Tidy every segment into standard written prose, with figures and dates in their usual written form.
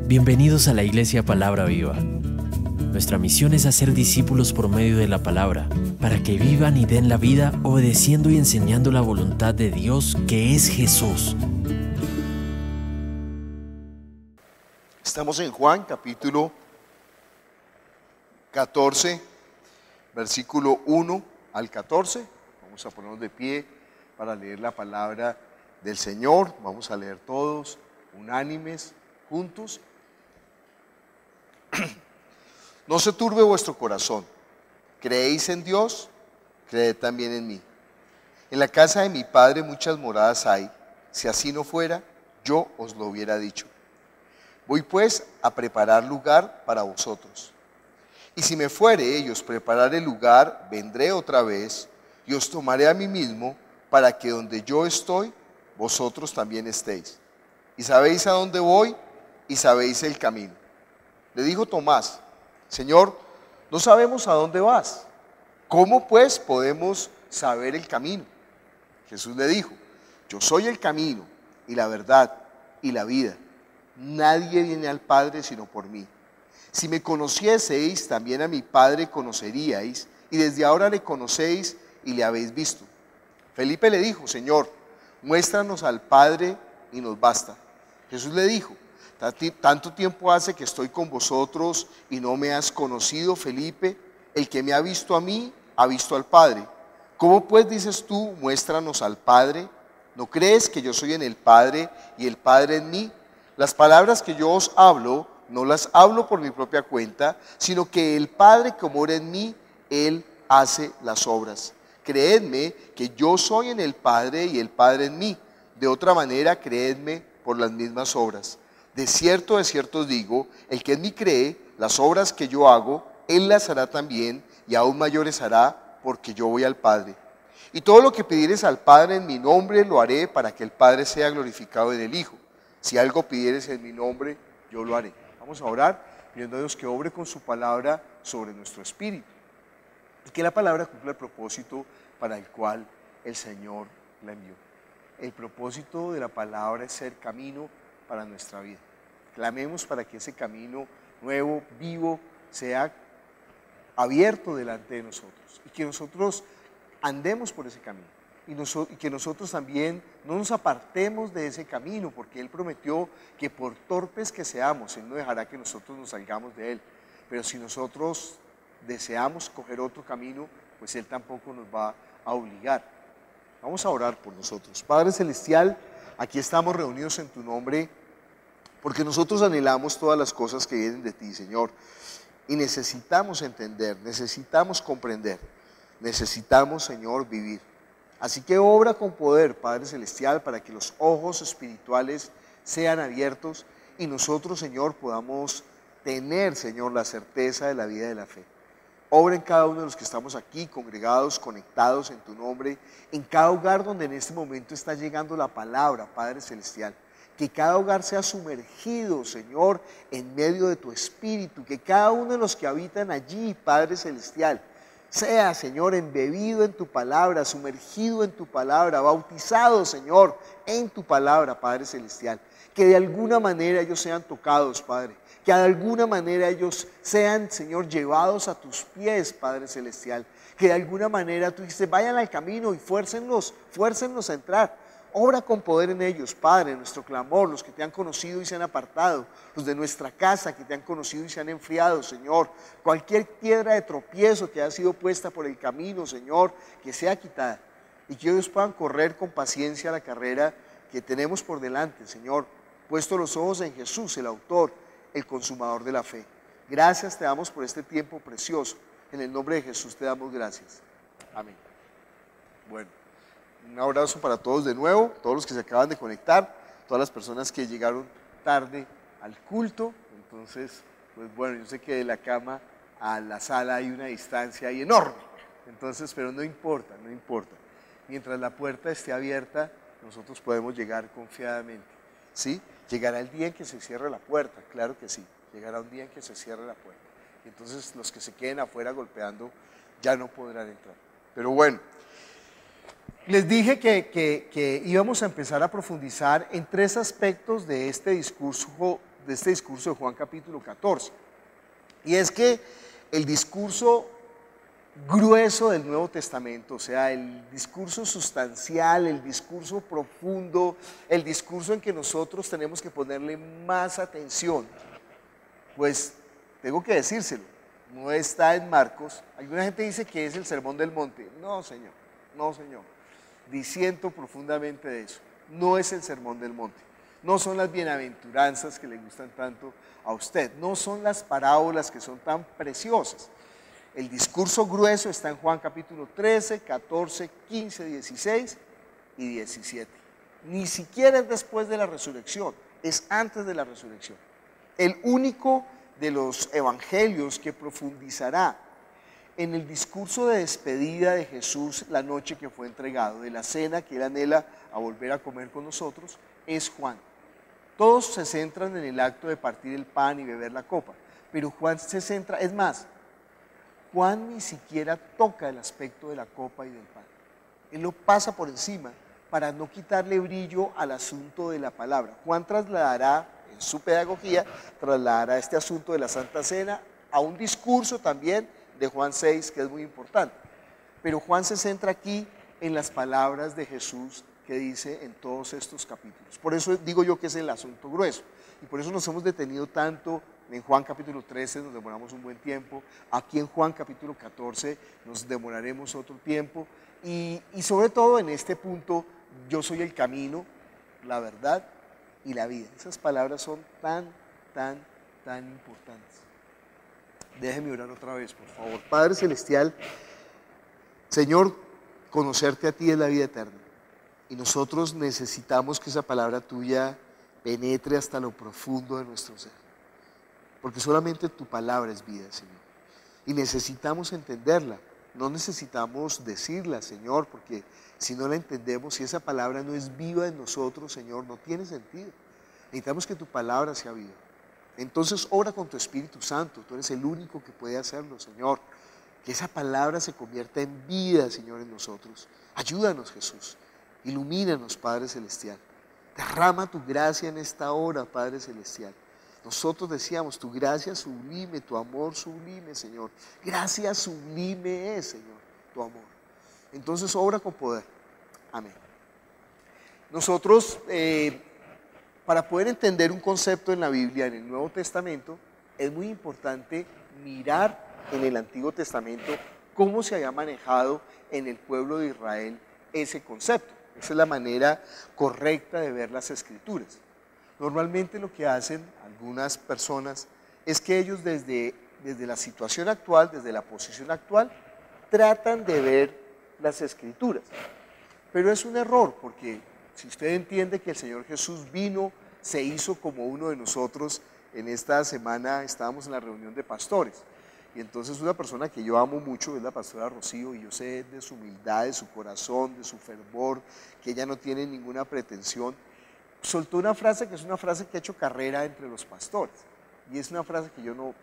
Bienvenidos a la Iglesia Palabra Viva. Nuestra misión es hacer discípulos por medio de la palabra, para que vivan y den la vida obedeciendo y enseñando la voluntad de Dios, que es Jesús. Estamos en Juan capítulo 14, versículo 1 al 14. Vamos a ponernos de pie para leer la palabra del Señor. Vamos a leer todos, unánimes, juntos. No se turbe vuestro corazón. ¿Creéis en Dios? Creed también en mí. En la casa de mi Padre muchas moradas hay. Si así no fuera, yo os lo hubiera dicho. Voy pues a preparar lugar para vosotros. Y si me fuere y os prepararé lugar, vendré otra vez y os tomaré a mí mismo, para que donde yo estoy, vosotros también estéis. Y sabéis a dónde voy y sabéis el camino. Le dijo Tomás: Señor, no sabemos a dónde vas. ¿Cómo pues podemos saber el camino? Jesús le dijo: Yo soy el camino y la verdad y la vida. Nadie viene al Padre sino por mí. Si me conocieseis, también a mi Padre conoceríais, y desde ahora le conocéis y le habéis visto. Felipe le dijo: Señor, muéstranos al Padre y nos basta. Jesús le dijo: Tanto tiempo hace que estoy con vosotros y no me has conocido, Felipe. El que me ha visto a mí, ha visto al Padre. ¿Cómo pues dices tú, muéstranos al Padre? ¿No crees que yo soy en el Padre y el Padre en mí? Las palabras que yo os hablo, no las hablo por mi propia cuenta, sino que el Padre que mora en mí, Él hace las obras. Creedme que yo soy en el Padre y el Padre en mí. De otra manera, creedme por las mismas obras. De cierto os digo, el que en mí cree, las obras que yo hago, Él las hará también, y aún mayores hará, porque yo voy al Padre. Y todo lo que pidieres al Padre en mi nombre, lo haré, para que el Padre sea glorificado en el Hijo. Si algo pidieres en mi nombre, yo lo haré. Vamos a orar, pidiendo a Dios que obre con su palabra sobre nuestro espíritu, y que la palabra cumpla el propósito para el cual el Señor la envió. El propósito de la palabra es ser camino para nuestra vida. Clamemos para que ese camino nuevo, vivo, sea abierto delante de nosotros, y que nosotros andemos por ese camino, y que nosotros también no nos apartemos de ese camino, porque Él prometió que por torpes que seamos, Él no dejará que nosotros nos salgamos de Él. Pero si nosotros deseamos coger otro camino, pues Él tampoco nos va a obligar. Vamos a orar por nosotros. Padre Celestial, aquí estamos reunidos en tu nombre, porque nosotros anhelamos todas las cosas que vienen de ti, Señor, y necesitamos entender, necesitamos comprender, necesitamos, Señor, vivir. Así que obra con poder, Padre Celestial, para que los ojos espirituales sean abiertos y nosotros, Señor, podamos tener, Señor, la certeza de la vida de la fe. Obra en cada uno de los que estamos aquí, congregados, conectados en tu nombre, en cada hogar donde en este momento está llegando la palabra, Padre Celestial. Que cada hogar sea sumergido, Señor, en medio de tu Espíritu. Que cada uno de los que habitan allí, Padre Celestial, sea, Señor, embebido en tu palabra, sumergido en tu palabra, bautizado, Señor, en tu palabra, Padre Celestial. Que de alguna manera ellos sean tocados, Padre. Que de alguna manera ellos sean, Señor, llevados a tus pies, Padre Celestial. Que de alguna manera tú dices, vayan al camino y fuércenlos a entrar. Obra con poder en ellos, Padre, nuestro clamor, los que te han conocido y se han apartado, los de nuestra casa que te han conocido y se han enfriado, Señor. Cualquier piedra de tropiezo que haya sido puesta por el camino, Señor, que sea quitada. Y que ellos puedan correr con paciencia la carrera que tenemos por delante, Señor. Puesto los ojos en Jesús, el autor, el consumador de la fe. Gracias te damos por este tiempo precioso. En el nombre de Jesús te damos gracias. Amén. Bueno. Un abrazo para todos de nuevo, todos los que se acaban de conectar, todas las personas que llegaron tarde al culto. Entonces, pues bueno, yo sé que de la cama a la sala hay una distancia ahí enorme. Entonces, pero no importa. Mientras la puerta esté abierta, nosotros podemos llegar confiadamente. ¿Sí? Llegará el día en que se cierre la puerta, claro que sí. Llegará un día en que se cierre la puerta. Entonces, los que se queden afuera golpeando ya no podrán entrar. Pero bueno. Les dije que íbamos a empezar a profundizar en tres aspectos de este discurso de este discurso de Juan capítulo 14. Y es que el discurso grueso del Nuevo Testamento, o sea, el discurso sustancial, el discurso profundo, el discurso en que nosotros tenemos que ponerle más atención, pues tengo que decírselo, no está en Marcos. Alguna gente dice que es el Sermón del Monte. No, señor, no, señor. Disiento profundamente de eso. No es el Sermón del Monte. No son las bienaventuranzas que le gustan tanto a usted. No son las parábolas que son tan preciosas. El discurso grueso está en Juan capítulo 13, 14, 15, 16 y 17. Ni siquiera es después de la resurrección, es antes de la resurrección. El único de los evangelios que profundizará en el discurso de despedida de Jesús la noche que fue entregado, de la cena que él anhela a volver a comer con nosotros, es Juan. Todos se centran en el acto de partir el pan y beber la copa, pero Juan se centra, es más, Juan ni siquiera toca el aspecto de la copa y del pan. Él lo pasa por encima para no quitarle brillo al asunto de la palabra. Juan trasladará, en su pedagogía, trasladará este asunto de la Santa Cena a un discurso también de Juan 6, que es muy importante. Pero Juan se centra aquí en las palabras de Jesús que dice en todos estos capítulos. Por eso digo yo que es el asunto grueso. Y por eso nos hemos detenido tanto en Juan capítulo 13, nos demoramos un buen tiempo. Aquí en Juan capítulo 14 nos demoraremos otro tiempo. Y sobre todo en este punto, yo soy el camino, la verdad y la vida. Esas palabras son tan importantes. Déjeme orar otra vez, por favor. Padre Celestial, Señor, conocerte a ti es la vida eterna. Y nosotros necesitamos que esa palabra tuya penetre hasta lo profundo de nuestro ser. Porque solamente tu palabra es vida, Señor. Y necesitamos entenderla. No necesitamos decirla, Señor, porque si no la entendemos, si esa palabra no es viva en nosotros, Señor, no tiene sentido. Necesitamos que tu palabra sea viva. Entonces obra con tu Espíritu Santo. Tú eres el único que puede hacerlo, Señor. Que esa palabra se convierta en vida, Señor, en nosotros. Ayúdanos, Jesús. Ilumínanos, Padre Celestial. Derrama tu gracia en esta hora, Padre Celestial. Nosotros decíamos, tu gracia sublime, tu amor sublime, Señor. Gracia sublime es, Señor, tu amor. Entonces obra con poder. Amén. Nosotros, para poder entender un concepto en la Biblia, en el Nuevo Testamento, es muy importante mirar en el Antiguo Testamento cómo se había manejado en el pueblo de Israel ese concepto. Esa es la manera correcta de ver las Escrituras. Normalmente lo que hacen algunas personas es que ellos desde la situación actual, desde la posición actual, tratan de ver las Escrituras. Pero es un error, porque si usted entiende que el Señor Jesús vino, se hizo como uno de nosotros, en esta semana estábamos en la reunión de pastores, y entonces una persona que yo amo mucho es la pastora Rocío, y yo sé de su humildad, de su corazón, de su fervor, que ella no tiene ninguna pretensión. Soltó una frase que es una frase que ha hecho carrera entre los pastores, y es una frase que yo no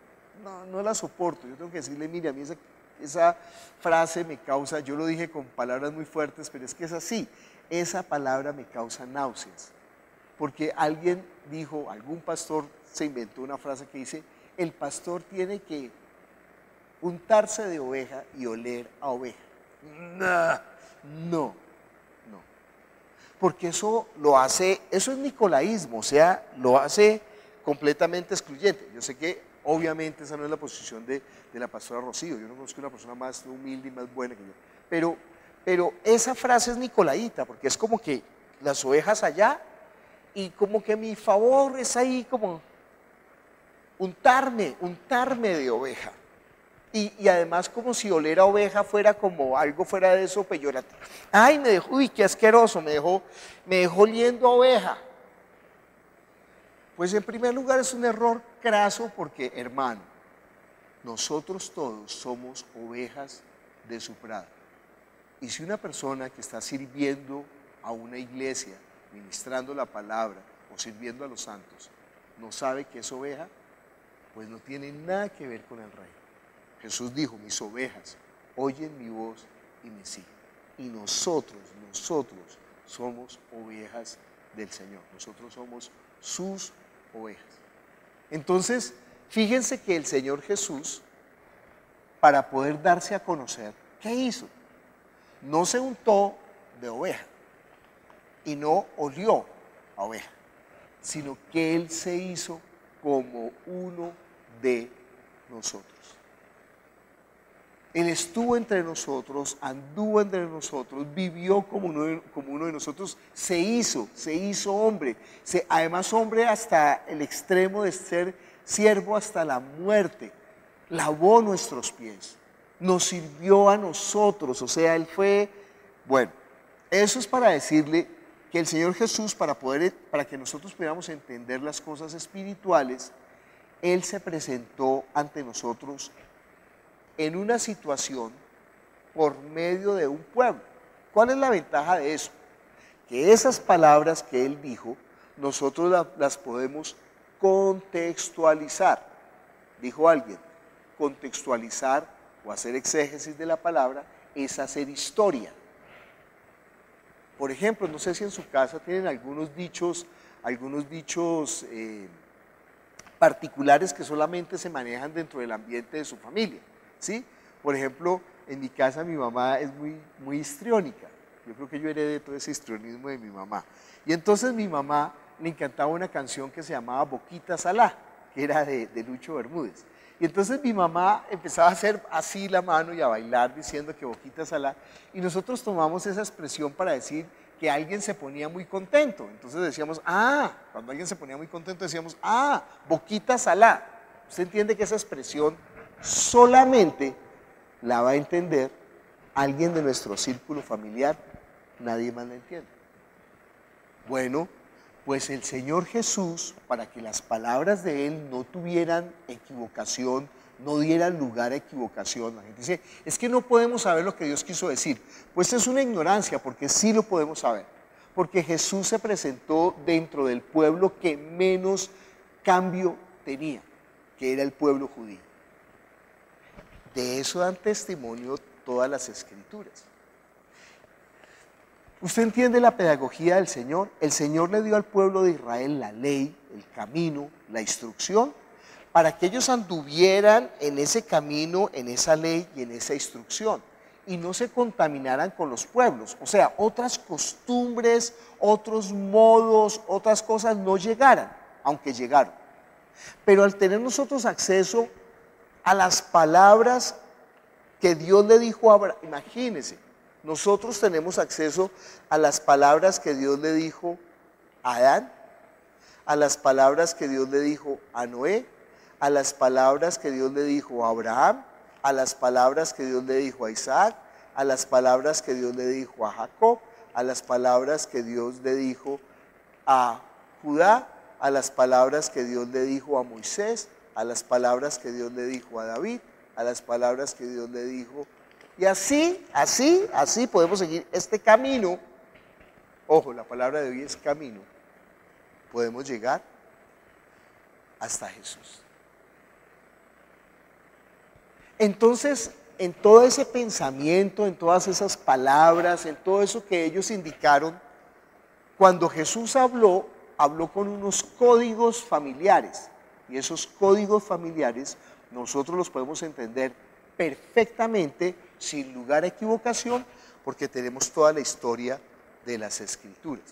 la soporto. Yo tengo que decirle, mire, a mí esa frase me causa, yo lo dije con palabras muy fuertes, pero es que es así, esa palabra me causa náuseas, porque alguien dijo, algún pastor se inventó una frase que dice, el pastor tiene que untarse de oveja y oler a oveja. No, porque eso lo hace, eso es nicolaísmo, o sea, lo hace completamente excluyente. Yo sé que obviamente esa no es la posición de la pastora Rocío, yo no conozco una persona más humilde y más buena que yo, pero esa frase es nicolaíta, porque es como que las ovejas allá y como que mi favor es ahí como untarme de oveja. Y además como si oler a oveja fuera como algo fuera de eso peyorativo. Ay, me dejó, uy, qué asqueroso, me dejó oliendo a oveja. Pues en primer lugar es un error craso porque, hermano, nosotros todos somos ovejas de su prado. Y si una persona que está sirviendo a una iglesia, ministrando la palabra o sirviendo a los santos, no sabe que es oveja, pues no tiene nada que ver con el reino. Jesús dijo, mis ovejas oyen mi voz y me siguen. Y nosotros somos ovejas del Señor. Nosotros somos sus ovejas. Entonces, fíjense que el Señor Jesús, para poder darse a conocer, ¿qué hizo? No se untó de oveja y no olió a oveja, sino que Él se hizo como uno de nosotros. Él estuvo entre nosotros, anduvo entre nosotros, vivió como uno de nosotros, se hizo hombre, además hombre hasta el extremo de ser siervo hasta la muerte, lavó nuestros pies, nos sirvió a nosotros, o sea, Él fue, bueno, eso es para decirle que el Señor Jesús, para que nosotros pudiéramos entender las cosas espirituales, Él se presentó ante nosotros en una situación por medio de un pueblo. ¿Cuál es la ventaja de eso? Que esas palabras que Él dijo, nosotros las podemos contextualizar. Dijo alguien, contextualizar o hacer exégesis de la palabra es hacer historia. Por ejemplo, no sé si en su casa tienen algunos dichos particulares que solamente se manejan dentro del ambiente de su familia, ¿sí? Por ejemplo, en mi casa mi mamá es muy histriónica. Yo creo que yo heredé todo ese histrionismo de mi mamá. Y entonces mi mamá le encantaba una canción que se llamaba Boquita Salá, que era de Lucho Bermúdez. Y entonces mi mamá empezaba a hacer así la mano y a bailar diciendo que Boquita Salá. Y nosotros tomamos esa expresión para decir que alguien se ponía muy contento. Entonces decíamos, cuando alguien se ponía muy contento decíamos, Boquita Salá. Usted entiende que esa expresión solamente la va a entender alguien de nuestro círculo familiar, nadie más la entiende. Bueno, pues el Señor Jesús, para que las palabras de Él no tuvieran equivocación, no dieran lugar a equivocación. La gente dice, es que no podemos saber lo que Dios quiso decir. Pues es una ignorancia, porque sí lo podemos saber. Porque Jesús se presentó dentro del pueblo que menos cambio tenía, que era el pueblo judío. De eso dan testimonio todas las Escrituras. ¿Usted entiende la pedagogía del Señor? El Señor le dio al pueblo de Israel la ley, el camino, la instrucción, para que ellos anduvieran en ese camino, en esa ley y en esa instrucción, y no se contaminaran con los pueblos. O sea, otras costumbres, otros modos, otras cosas no llegaran, aunque llegaron. Pero al tener nosotros acceso a las palabras que Dios le dijo a Abraham, imagínense, nosotros tenemos acceso a las palabras que Dios le dijo a Adán, a las palabras que Dios le dijo a Noé, a las palabras que Dios le dijo a Abraham, a las palabras que Dios le dijo a Isaac, a las palabras que Dios le dijo a Jacob, a las palabras que Dios le dijo a Judá, a las palabras que Dios le dijo a Moisés, a las palabras que Dios le dijo a David, a las palabras que Dios le dijo. Y así podemos seguir este camino. Ojo, la palabra de hoy es camino. Podemos llegar hasta Jesús. Entonces, en todo ese pensamiento, en todas esas palabras, en todo eso que ellos indicaron, cuando Jesús habló con unos códigos familiares. Y esos códigos familiares nosotros los podemos entender perfectamente, sin lugar a equivocación, porque tenemos toda la historia de las Escrituras.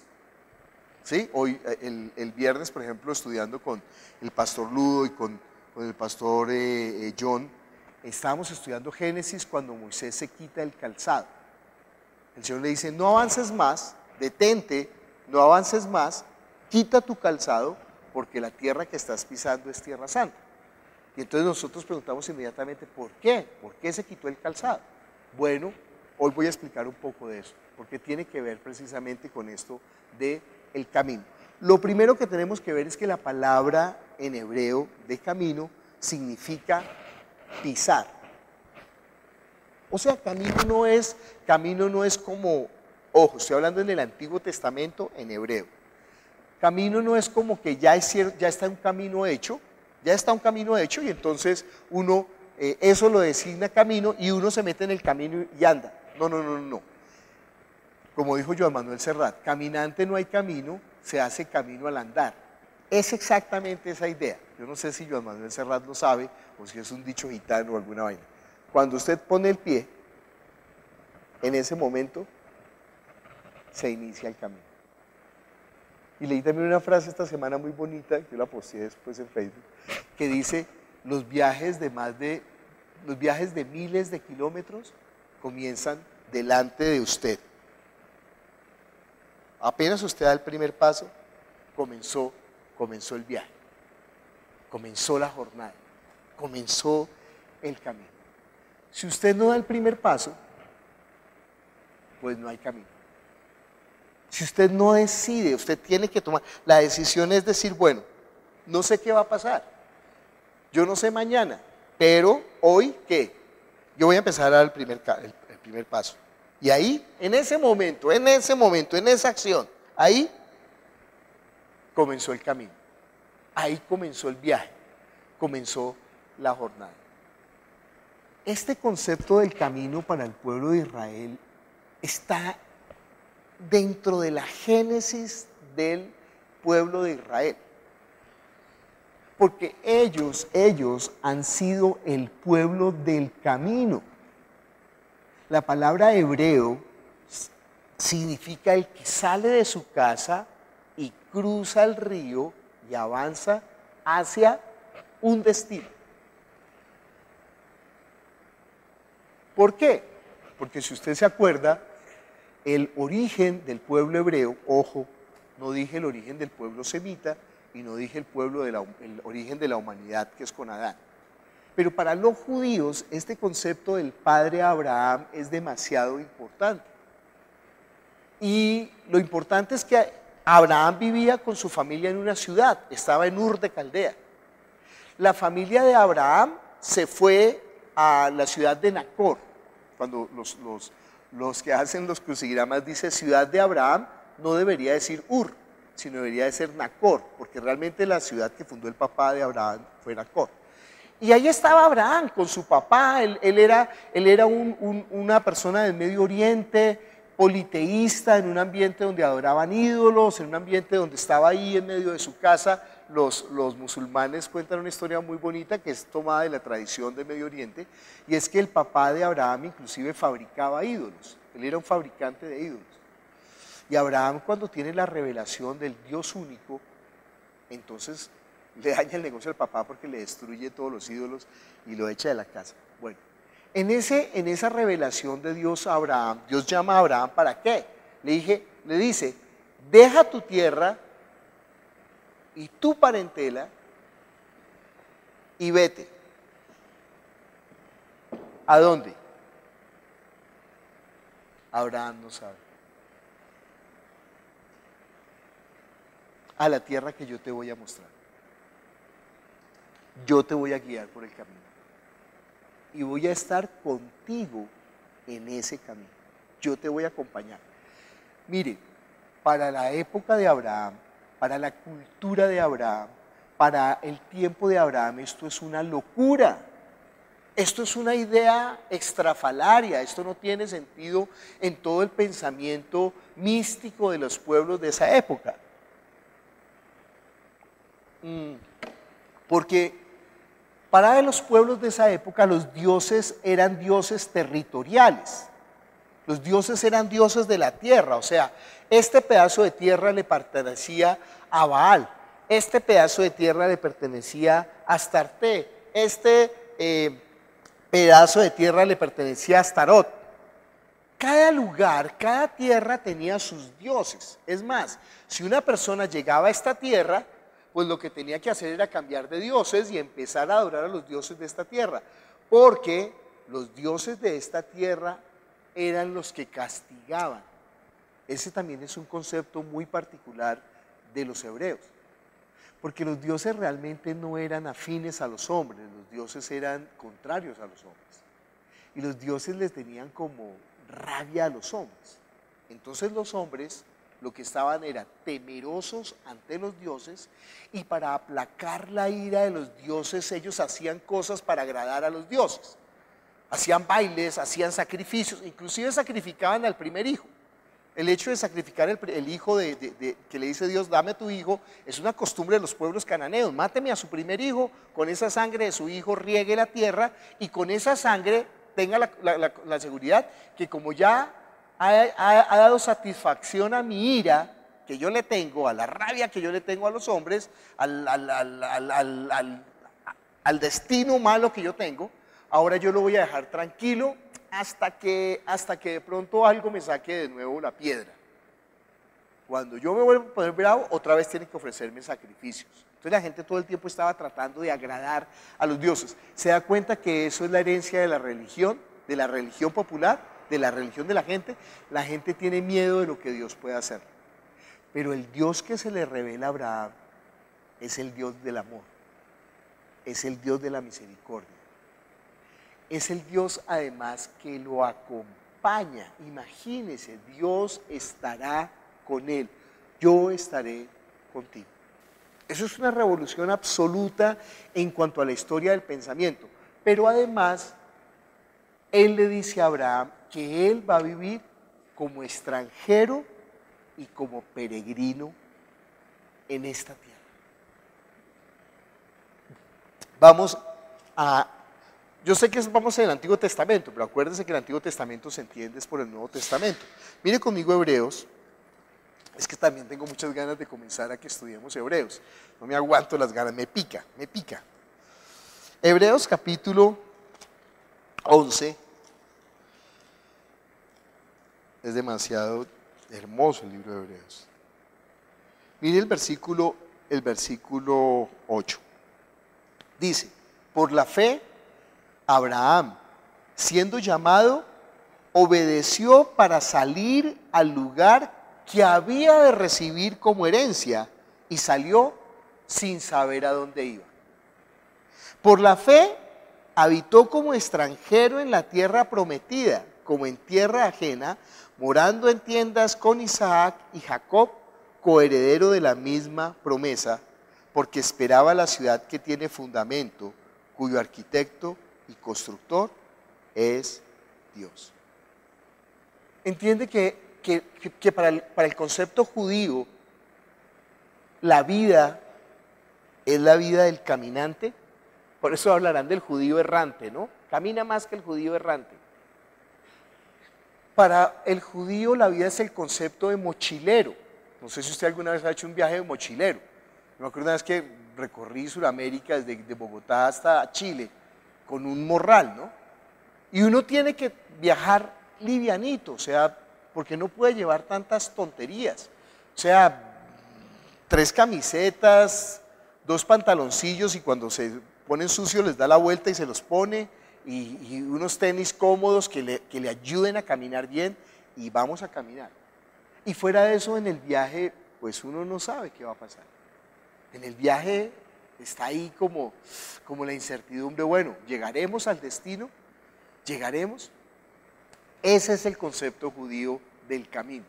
¿Sí? Hoy, el viernes, por ejemplo, estudiando con el pastor Ludo y con el pastor John, estábamos estudiando Génesis cuando Moisés se quita el calzado. El Señor le dice, no avances más, detente, no avances más, quita tu calzado, porque la tierra que estás pisando es tierra santa. Y entonces nosotros preguntamos inmediatamente, ¿por qué? ¿Por qué se quitó el calzado? Bueno, hoy voy a explicar un poco de eso, porque tiene que ver precisamente con esto del camino. Lo primero que tenemos que ver es que la palabra en hebreo de camino significa pisar. O sea, camino no es como, ojo, estoy hablando en el Antiguo Testamento en hebreo. Camino no es como que ya está un camino hecho, y entonces uno, eso lo designa camino y uno se mete en el camino y anda. No. Como dijo Joan Manuel Serrat, caminante no hay camino, se hace camino al andar. Es exactamente esa idea. Yo no sé si Joan Manuel Serrat lo sabe o si es un dicho gitano o alguna vaina. Cuando usted pone el pie, en ese momento se inicia el camino. Y leí también una frase esta semana muy bonita, yo la posté después en Facebook, que dice, los viajes de miles de kilómetros comienzan delante de usted. Apenas usted da el primer paso, comenzó el viaje, comenzó la jornada, comenzó el camino. Si usted no da el primer paso, pues no hay camino. Si usted no decide, usted tiene que tomar, la decisión es decir, bueno, no sé qué va a pasar, yo no sé mañana, pero hoy, ¿qué? Yo voy a empezar a dar el primer paso. Y ahí, en ese momento, en esa acción, ahí comenzó el camino, ahí comenzó el viaje, comenzó la jornada. Este concepto del camino para el pueblo de Israel está dentro de la génesis del pueblo de Israel. Porque ellos han sido el pueblo del camino. La palabra hebreo significa el que sale de su casa y cruza el río y avanza hacia un destino. ¿Por qué? Porque si usted se acuerda, el origen del pueblo hebreo, ojo, no dije el origen del pueblo semita y no dije el origen de la humanidad, que es con Adán. Pero para los judíos este concepto del padre Abraham es demasiado importante. Y lo importante es que Abraham vivía con su familia en una ciudad, estaba en Ur de Caldea. La familia de Abraham se fue a la ciudad de Nacor. Cuando los que hacen los crucigramas dice ciudad de Abraham, no debería decir Ur, sino debería decir Nacor, porque realmente la ciudad que fundó el papá de Abraham fue Nacor. Y ahí estaba Abraham con su papá, él era una persona del Medio Oriente, politeísta, en un ambiente donde adoraban ídolos, en un ambiente donde estaba ahí en medio de su casa. Los musulmanes cuentan una historia muy bonita que es tomada de la tradición del Medio Oriente, y es que el papá de Abraham inclusive fabricaba ídolos, él era un fabricante de ídolos. Y Abraham, cuando tiene la revelación del Dios único, entonces le daña el negocio al papá porque le destruye todos los ídolos y lo echa de la casa. Bueno, en esa revelación de Dios a Abraham, Dios llama a Abraham, ¿para qué? Le dice, deja tu tierra y tu parentela y vete. ¿A dónde? Abraham no sabe. A la tierra que yo te voy a mostrar. Yo te voy a guiar por el camino. Y voy a estar contigo en ese camino. Yo te voy a acompañar. Mire, para la época de Abraham, para la cultura de Abraham, para el tiempo de Abraham, esto es una locura. Esto es una idea extrafalaria, esto no tiene sentido en todo el pensamiento místico de los pueblos de esa época. Porque para los pueblos de esa época los dioses eran dioses territoriales. Los dioses eran dioses de la tierra, o sea, este pedazo de tierra le pertenecía a Baal, este pedazo de tierra le pertenecía a Astarte, este pedazo de tierra le pertenecía a Astarot. Cada lugar, cada tierra tenía sus dioses. Es más, si una persona llegaba a esta tierra, pues lo que tenía que hacer era cambiar de dioses y empezar a adorar a los dioses de esta tierra, porque los dioses de esta tierra eran los que castigaban. Ese también es un concepto muy particular de los hebreos, porque los dioses realmente no eran afines a los hombres, los dioses eran contrarios a los hombres, y los dioses les tenían como rabia a los hombres. Entonces los hombres lo que estaban era temerosos ante los dioses, y para aplacar la ira de los dioses ellos hacían cosas para agradar a los dioses. Hacían bailes, hacían sacrificios, inclusive sacrificaban al primer hijo. El hecho de sacrificar el hijo que le dice Dios, dame a tu hijo, es una costumbre de los pueblos cananeos. Máteme a su primer hijo, con esa sangre de su hijo riegue la tierra y con esa sangre tenga la seguridad que como ya ha dado satisfacción a mi ira que yo le tengo, a la rabia que yo le tengo a los hombres, al destino malo que yo tengo, ahora yo lo voy a dejar tranquilo hasta que de pronto algo me saque de nuevo la piedra. Cuando yo me vuelvo a poner bravo, otra vez tienen que ofrecerme sacrificios. Entonces la gente todo el tiempo estaba tratando de agradar a los dioses. Se da cuenta que eso es la herencia de la religión popular, de la religión de la gente. La gente tiene miedo de lo que Dios puede hacer. Pero el Dios que se le revela a Abraham es el Dios del amor, es el Dios de la misericordia. Es el Dios además que lo acompaña. Imagínese, Dios estará con él. Yo estaré contigo. Eso es una revolución absoluta en cuanto a la historia del pensamiento. Pero además, él le dice a Abraham que él va a vivir como extranjero y como peregrino en esta tierra. Yo sé que vamos en el Antiguo Testamento, pero acuérdense que el Antiguo Testamento se entiende es por el Nuevo Testamento. Mire conmigo Hebreos, es que también tengo muchas ganas de comenzar a que estudiemos Hebreos. No me aguanto las ganas, me pica. Hebreos capítulo 11, es demasiado hermoso el libro de Hebreos. Mire el versículo 8. Dice, por la fe, Abraham, siendo llamado, obedeció para salir al lugar que había de recibir como herencia y salió sin saber a dónde iba. Por la fe, habitó como extranjero en la tierra prometida, como en tierra ajena, morando en tiendas con Isaac y Jacob, coheredero de la misma promesa, porque esperaba la ciudad que tiene fundamento, cuyo arquitecto y constructor es Dios. Entiende que para el concepto judío, la vida es la vida del caminante. Por eso hablarán del judío errante, ¿no? Camina más que el judío errante. Para el judío la vida es el concepto de mochilero. No sé si usted alguna vez ha hecho un viaje de mochilero. Me acuerdo una vez que recorrí Sudamérica desde Bogotá hasta Chile con un morral, ¿no? Y uno tiene que viajar livianito, o sea, porque no puede llevar tantas tonterías. O sea, 3 camisetas, 2 pantaloncillos y cuando se ponen sucios les da la vuelta y se los pone y unos tenis cómodos que le ayuden a caminar bien y vamos a caminar. Y fuera de eso, en el viaje, pues uno no sabe qué va a pasar. En el viaje está ahí como la incertidumbre, bueno, ¿llegaremos al destino? ¿Llegaremos? Ese es el concepto judío del camino.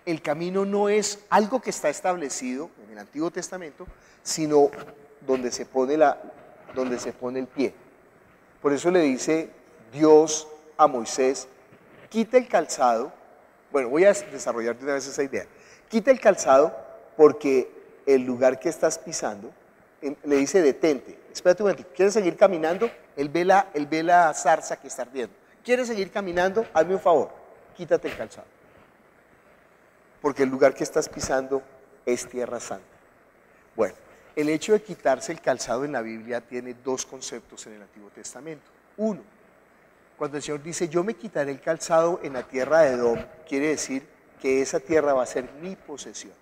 El camino no es algo que está establecido en el Antiguo Testamento, sino donde se pone el pie. Por eso le dice Dios a Moisés, quita el calzado. Bueno, voy a desarrollar de una vez esa idea. Quita el calzado porque el lugar que estás pisando, le dice detente, espérate un momento, ¿quieres seguir caminando? Él ve la zarza que está ardiendo. ¿Quieres seguir caminando? Hazme un favor, quítate el calzado. Porque el lugar que estás pisando es tierra santa. Bueno, el hecho de quitarse el calzado en la Biblia tiene 2 conceptos en el Antiguo Testamento. Uno, cuando el Señor dice, yo me quitaré el calzado en la tierra de Edom, quiere decir que esa tierra va a ser mi posesión.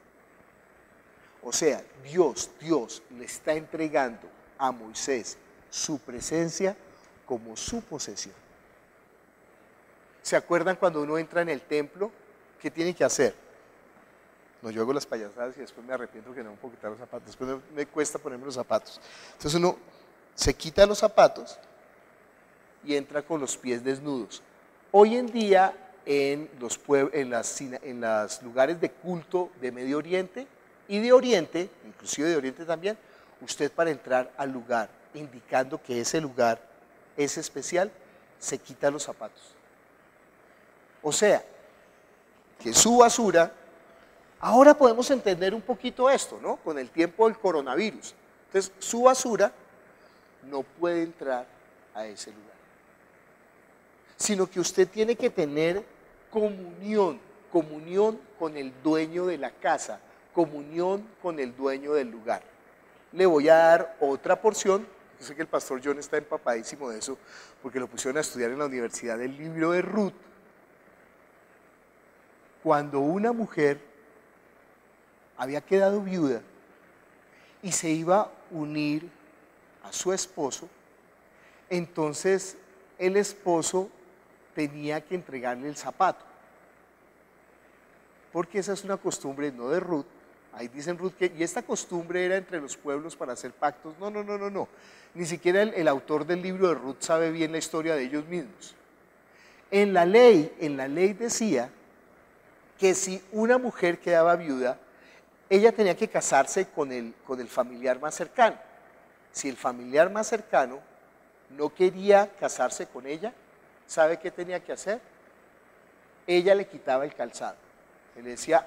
O sea, Dios le está entregando a Moisés su presencia como su posesión. ¿Se acuerdan cuando uno entra en el templo? ¿Qué tiene que hacer? No, yo hago las payasadas y después me arrepiento que no me puedo quitar los zapatos. Después me cuesta ponerme los zapatos. Entonces uno se quita los zapatos y entra con los pies desnudos. Hoy en día en los lugares de culto de Medio Oriente y de Oriente, inclusive de Oriente también, usted para entrar al lugar, indicando que ese lugar es especial, se quita los zapatos. O sea, que su basura, ahora podemos entender un poquito esto, ¿no? Con el tiempo del coronavirus. Entonces, su basura no puede entrar a ese lugar, sino que usted tiene que tener comunión con el dueño de la casa, comunión con el dueño del lugar. Le voy a dar otra porción. Yo sé que el pastor John está empapadísimo de eso, porque lo pusieron a estudiar en la universidad del libro de Ruth. Cuando una mujer había quedado viuda y se iba a unir a su esposo, entonces el esposo tenía que entregarle el zapato, porque esa es una costumbre no de Ruth. Ahí dicen Ruth que, y esta costumbre era entre los pueblos para hacer pactos. No, ni siquiera el autor del libro de Ruth sabe bien la historia de ellos mismos. En la ley decía que si una mujer quedaba viuda, ella tenía que casarse con el familiar más cercano. Si el familiar más cercano no quería casarse con ella, ¿sabe qué tenía que hacer? Ella le quitaba el calzado. Y le decía,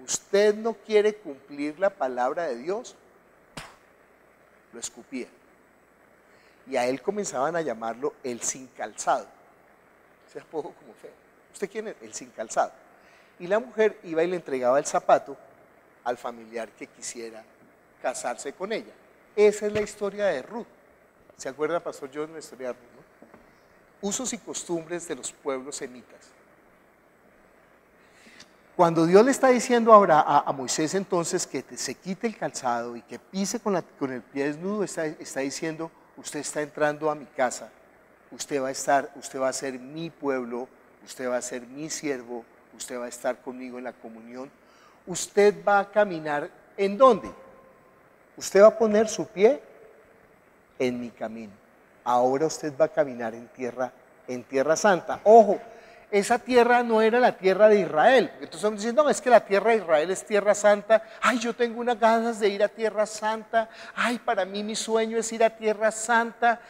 usted no quiere cumplir la palabra de Dios. Lo escupía. Y a él comenzaban a llamarlo el sin calzado. O sea, poco como feo. ¿Usted quién es? El sin calzado. Y la mujer iba y le entregaba el zapato al familiar que quisiera casarse con ella. Esa es la historia de Ruth. ¿Se acuerda, pastor John, de la historia de Ruth, no? Usos y costumbres de los pueblos semitas. Cuando Dios le está diciendo a Moisés entonces que se quite el calzado y que pise con el pie desnudo, está diciendo, usted está entrando a mi casa, usted va a ser mi pueblo, usted va a ser mi siervo, usted va a estar conmigo en la comunión. Usted va a caminar, ¿en dónde? Usted va a poner su pie en mi camino. Ahora usted va a caminar en tierra santa. Ojo, esa tierra no era la tierra de Israel. Entonces estamos diciendo, no, es que la tierra de Israel es tierra santa. Ay, yo tengo unas ganas de ir a tierra santa. Ay, para mí mi sueño es ir a tierra santa,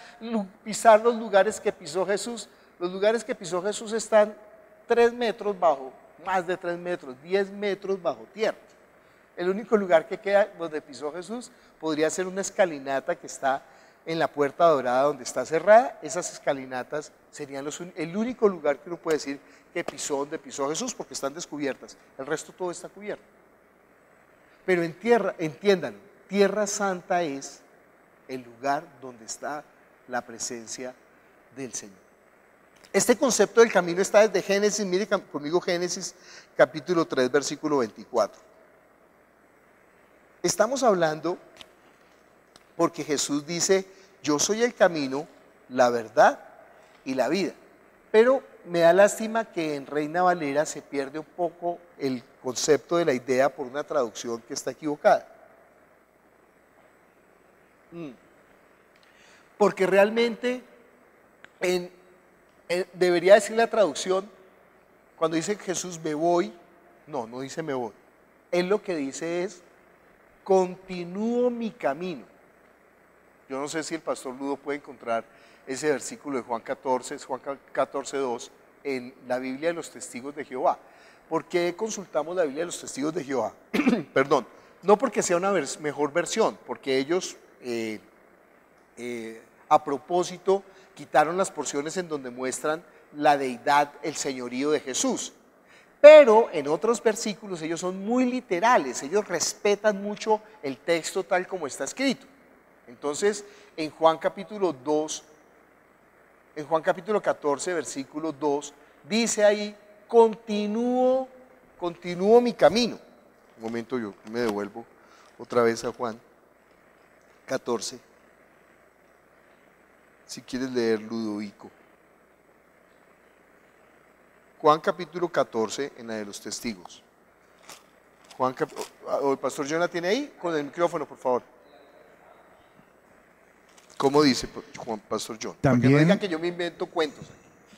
pisar los lugares que pisó Jesús. Los lugares que pisó Jesús están 3 metros bajo, más de 3 metros, 10 metros bajo tierra. El único lugar que queda donde pisó Jesús podría ser una escalinata que está en la puerta dorada donde está cerrada. Esas escalinatas serían el único lugar que uno puede decir que pisó donde pisó Jesús, porque están descubiertas. El resto todo está cubierto. Pero en tierra, entiendan, tierra santa es el lugar donde está la presencia del Señor. Este concepto del camino está desde Génesis, mire conmigo Génesis capítulo 3, versículo 24. Estamos hablando porque Jesús dice, yo soy el camino, la verdad y la vida. Pero me da lástima que en Reina Valera se pierde un poco el concepto de la idea por una traducción que está equivocada. Porque realmente debería decir la traducción, cuando dice Jesús me voy, no dice me voy. Él lo que dice es, continúo mi camino. Yo no sé si el pastor Ludo puede encontrar ese versículo de Juan 14, Juan 14, 2, en la Biblia de los Testigos de Jehová. ¿Por qué consultamos la Biblia de los Testigos de Jehová? Perdón, no porque sea una mejor versión, porque ellos a propósito quitaron las porciones en donde muestran la deidad, el señorío de Jesús. Pero en otros versículos ellos son muy literales, ellos respetan mucho el texto tal como está escrito. Entonces, en Juan capítulo 14, versículo 2, dice ahí, continúo mi camino. Un momento, yo me devuelvo otra vez a Juan 14. Si quieres leer, Ludovico. Juan capítulo 14, en la de los testigos. ¿El pastor Jonah tiene ahí? Con el micrófono, por favor. ¿Cómo dice pastor John? También, porque no digan que yo me invento cuentos.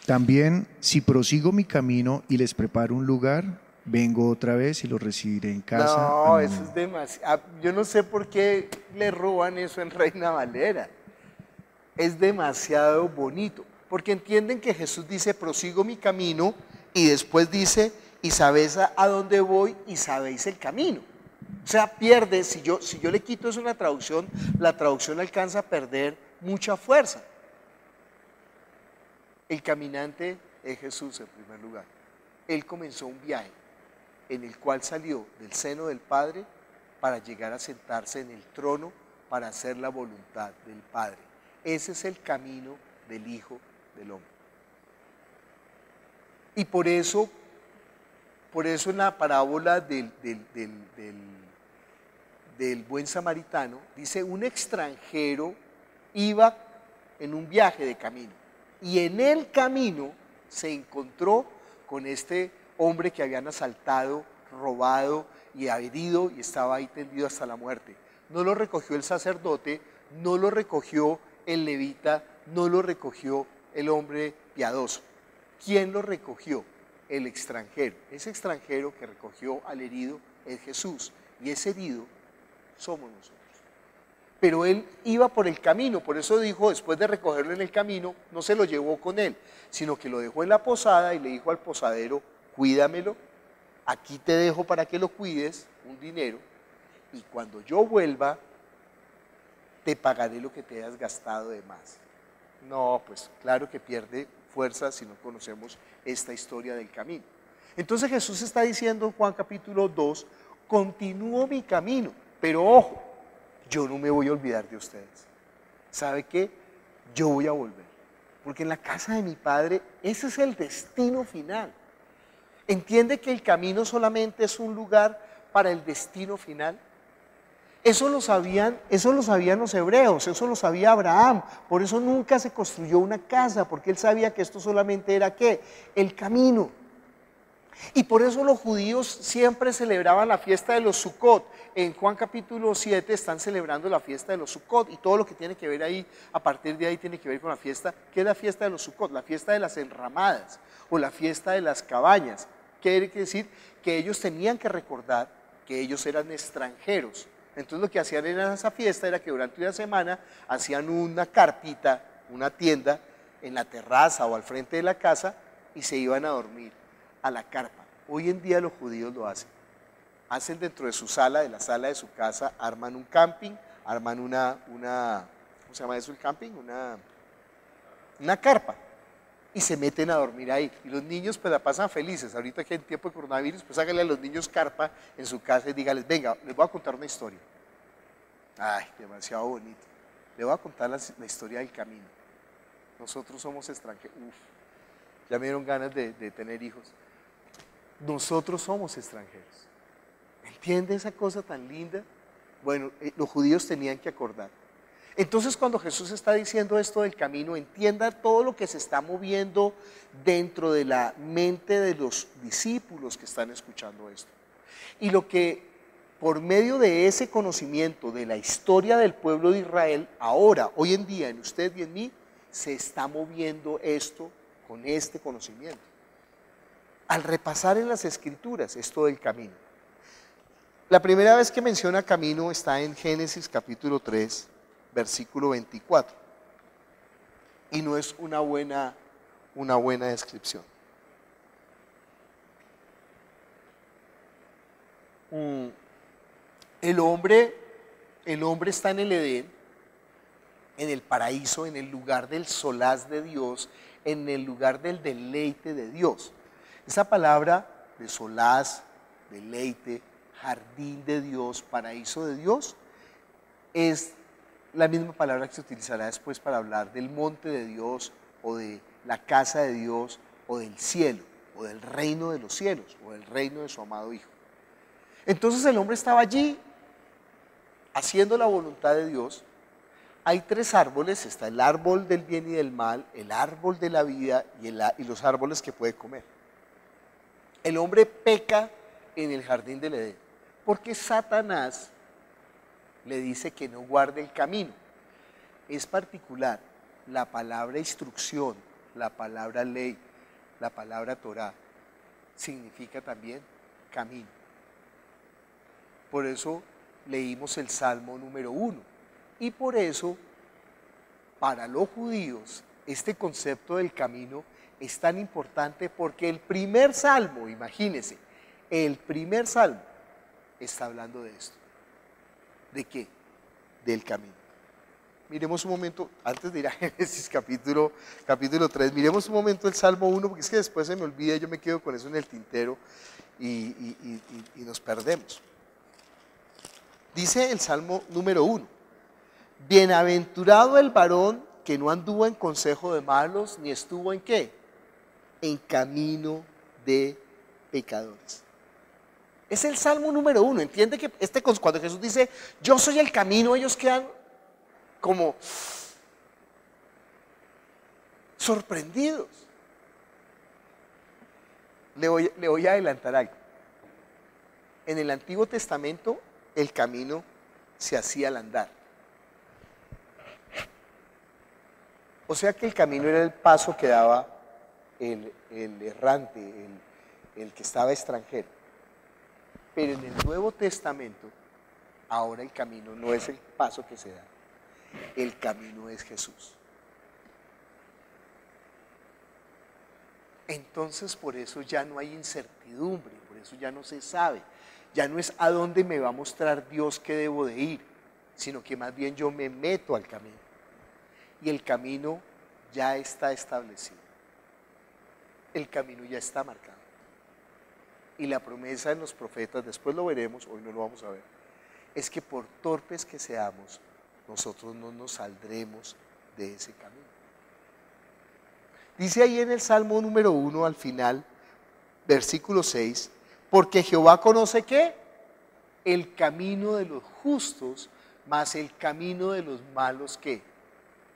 También, si prosigo mi camino y les preparo un lugar, vengo otra vez y los recibiré en casa. No, eso es demasiado. Yo no sé por qué le roban eso en Reina Valera. Es demasiado bonito. Porque entienden que Jesús dice, prosigo mi camino, Y después dice, y sabéis a dónde voy y sabéis el camino. O sea, pierde, si yo le quito eso una traducción, la traducción alcanza a perder mucha fuerza. El caminante es Jesús en primer lugar. Él comenzó un viaje en el cual salió del seno del Padre para llegar a sentarse en el trono para hacer la voluntad del Padre. Ese es el camino del Hijo del Hombre. Y por eso en la parábola del buen samaritano, dice, un extranjero iba en un viaje de camino y en el camino se encontró con este hombre que habían asaltado, robado y herido y estaba ahí tendido hasta la muerte. No lo recogió el sacerdote, no lo recogió el levita, no lo recogió el hombre piadoso. ¿Quién lo recogió? El extranjero. Ese extranjero que recogió al herido es Jesús y ese herido somos nosotros. Pero él iba por el camino, por eso dijo, después de recogerlo en el camino, no se lo llevó con él, sino que lo dejó en la posada y le dijo al posadero, cuídamelo, aquí te dejo para que lo cuides, un dinero, y cuando yo vuelva, te pagaré lo que te hayas gastado de más. No, pues claro que pierde fuerza si no conocemos esta historia del camino. Entonces Jesús está diciendo en Juan capítulo 2, continúo mi camino, pero ojo, yo no me voy a olvidar de ustedes. ¿Sabe qué? Yo voy a volver, porque en la casa de mi Padre ese es el destino final. ¿Entiende que el camino solamente es un lugar para el destino final? Eso lo sabían los hebreos, eso lo sabía Abraham, por eso nunca se construyó una casa, porque él sabía que esto solamente era ¿qué? El camino. Y por eso los judíos siempre celebraban la fiesta de los Sukkot. En Juan capítulo 7 están celebrando la fiesta de los Sukkot y todo lo que tiene que ver ahí, a partir de ahí tiene que ver con la fiesta. ¿Qué es la fiesta de los Sukkot? La fiesta de las enramadas o la fiesta de las cabañas. Quiere decir que ellos tenían que recordar que ellos eran extranjeros. Entonces lo que hacían en esa fiesta era que durante una semana hacían una carpita, una tienda en la terraza o al frente de la casa y se iban a dormir a la carpa. Hoy en día los judíos lo hacen. Hacen dentro de su sala, de la sala de su casa, arman un camping, arman una ¿cómo se llama eso el camping? Una carpa. Y se meten a dormir ahí. Y los niños pues la pasan felices. Ahorita que en tiempo de coronavirus, pues háganle a los niños carpa en su casa y díganles, venga, les voy a contar una historia. Ay, demasiado bonito. Les voy a contar la historia del camino. Nosotros somos extranjeros. Uf, ya me dieron ganas de tener hijos. Nosotros somos extranjeros. ¿Entiende esa cosa tan linda? Bueno, los judíos tenían que acordar. Entonces cuando Jesús está diciendo esto del camino, entienda todo lo que se está moviendo dentro de la mente de los discípulos que están escuchando esto. Y lo que por medio de ese conocimiento de la historia del pueblo de Israel, ahora, hoy en día, en usted y en mí, se está moviendo esto con este conocimiento. Al repasar en las Escrituras esto del camino. La primera vez que menciona camino está en Génesis capítulo 3, versículo 24. Y no es una buena descripción. El hombre está en el Edén, en el paraíso, en el lugar del solaz de Dios, en el lugar del deleite de Dios. Esa palabra de solaz, deleite, jardín de Dios, paraíso de Dios, es la misma palabra que se utilizará después para hablar del monte de Dios o de la casa de Dios o del cielo o del reino de los cielos o del reino de su amado Hijo. Entonces el hombre estaba allí haciendo la voluntad de Dios. Hay tres árboles, está el árbol del bien y del mal, el árbol de la vida y los árboles que puede comer. El hombre peca en el jardín del Edén porque Satanás le dice que no guarde el camino. Es particular la palabra instrucción, la palabra ley, la palabra Torah, significa también camino. Por eso leímos el Salmo número 1. Y por eso, para los judíos, este concepto del camino es tan importante porque el primer salmo, imagínense, el primer salmo está hablando de esto. ¿De qué? Del camino. Miremos un momento, antes de ir a Génesis capítulo 3, miremos un momento el Salmo 1, porque es que después se me olvida, yo me quedo con eso en el tintero y nos perdemos. Dice el Salmo número 1, bienaventurado el varón que no anduvo en consejo de malos, ni estuvo en ¿qué? En camino de pecadores. Es el Salmo número 1, entiende que cuando Jesús dice, yo soy el camino, ellos quedan como sorprendidos. Le voy a adelantar algo. En el Antiguo Testamento el camino se hacía al andar. O sea que el camino era el paso que daba el errante, el que estaba extranjero. Pero en el Nuevo Testamento ahora el camino no es el paso que se da. El camino es Jesús. Entonces por eso ya no hay incertidumbre, por eso ya no se sabe, ya no es a dónde me va a mostrar Dios que debo de ir, sino que más bien yo me meto al camino. Y el camino ya está establecido, el camino ya está marcado. Y la promesa de los profetas, después lo veremos, hoy no lo vamos a ver, es que por torpes que seamos, nosotros no nos saldremos de ese camino. Dice ahí en el Salmo número 1 al final, versículo 6, porque Jehová conoce ¿qué? El camino de los justos, mas el camino de los malos ¿qué?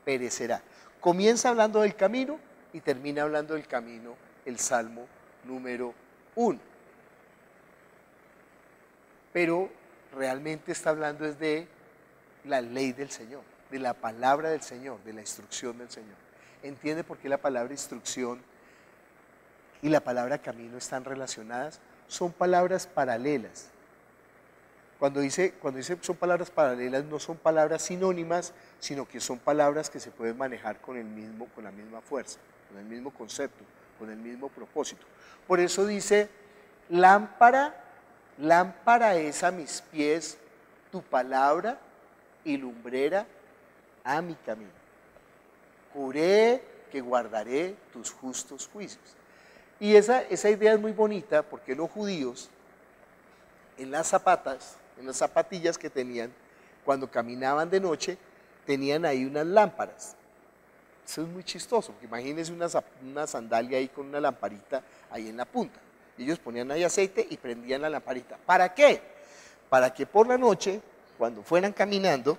Perecerá. Comienza hablando del camino y termina hablando del camino el Salmo número 1. Pero realmente está hablando es de la ley del Señor, de la palabra del Señor, de la instrucción del Señor. ¿Entiende por qué la palabra instrucción y la palabra camino están relacionadas? Son palabras paralelas. Cuando dice son palabras paralelas, no son palabras sinónimas, sino que son palabras que se pueden manejar con la misma fuerza, con el mismo concepto, con el mismo propósito. Por eso dice, lámpara es a mis pies tu palabra y lumbrera a mi camino. Juré que guardaré tus justos juicios. Y esa idea es muy bonita porque los judíos en las zapatillas que tenían, cuando caminaban de noche, tenían ahí unas lámparas. Eso es muy chistoso, porque imagínense una sandalia ahí con una lamparita ahí en la punta. Ellos ponían ahí aceite y prendían la lamparita. ¿Para qué? Para que por la noche, cuando fueran caminando,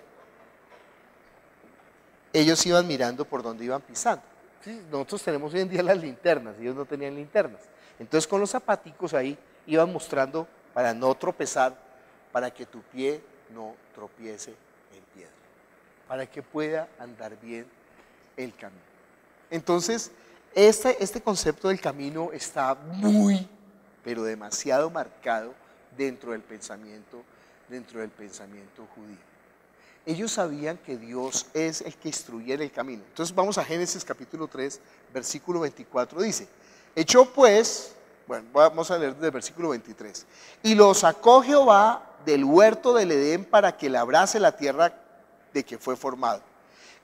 ellos iban mirando por donde iban pisando. ¿Sí? Nosotros tenemos hoy en día las linternas, ellos no tenían linternas. Entonces con los zapaticos ahí iban mostrando para no tropezar, para que tu pie no tropiece en piedra, para que pueda andar bien el camino. Entonces, este concepto del camino está muy, pero demasiado marcado dentro del pensamiento judío. Ellos sabían que Dios es el que instruye en el camino. Entonces vamos a Génesis capítulo 3, versículo 24, dice, echó pues, bueno, vamos a leer desde el versículo 23, y lo sacó Jehová del huerto del Edén para que labrase la tierra de que fue formado.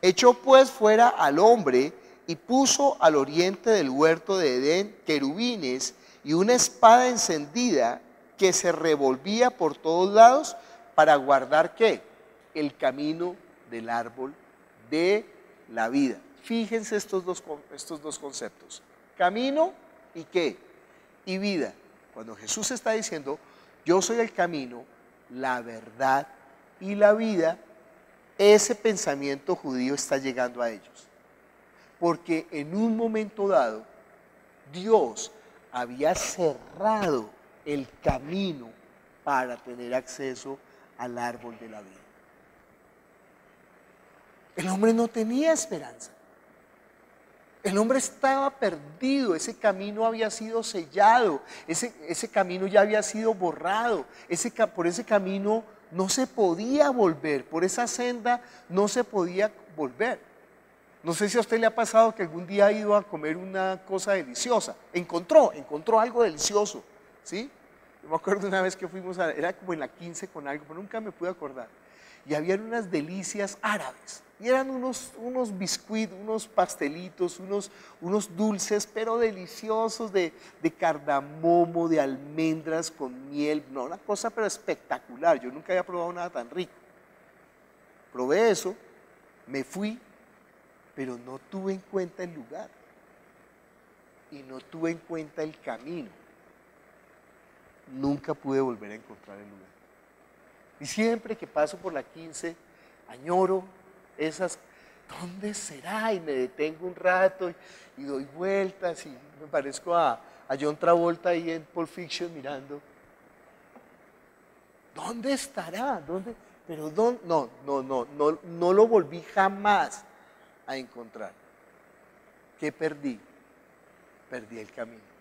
Echó pues fuera al hombre y puso al oriente del huerto de Edén querubines y una espada encendida que se revolvía por todos lados para guardar ¿qué? El camino del árbol de la vida. Fíjense estos dos conceptos, camino y ¿qué? Y vida. Cuando Jesús está diciendo, yo soy el camino, la verdad y la vida, ese pensamiento judío está llegando a ellos. Porque en un momento dado, Dios había cerrado el camino para tener acceso al árbol de la vida. El hombre no tenía esperanza. El hombre estaba perdido, ese camino había sido sellado, ese camino ya había sido borrado, por ese camino no se podía volver, por esa senda no se podía volver. No sé si a usted le ha pasado que algún día ha ido a comer una cosa deliciosa. Encontró algo delicioso, ¿sí? Yo me acuerdo una vez que fuimos era como en la 15 con algo, pero nunca me pude acordar. Y habían unas delicias árabes. Y eran unos biscuits, unos pastelitos, unos dulces, pero deliciosos de cardamomo, de almendras con miel. No, una cosa pero espectacular. Yo nunca había probado nada tan rico. Probé eso, me fui, pero no tuve en cuenta el lugar. Y no tuve en cuenta el camino. Nunca pude volver a encontrar el lugar. Y siempre que paso por la 15, añoro esas, ¿dónde será? Y me detengo un rato y doy vueltas y me parezco a John Travolta ahí en Pulp Fiction mirando. ¿Dónde estará? ¿Dónde? Pero no lo volví jamás a encontrar. ¿Qué perdí? Perdí el camino.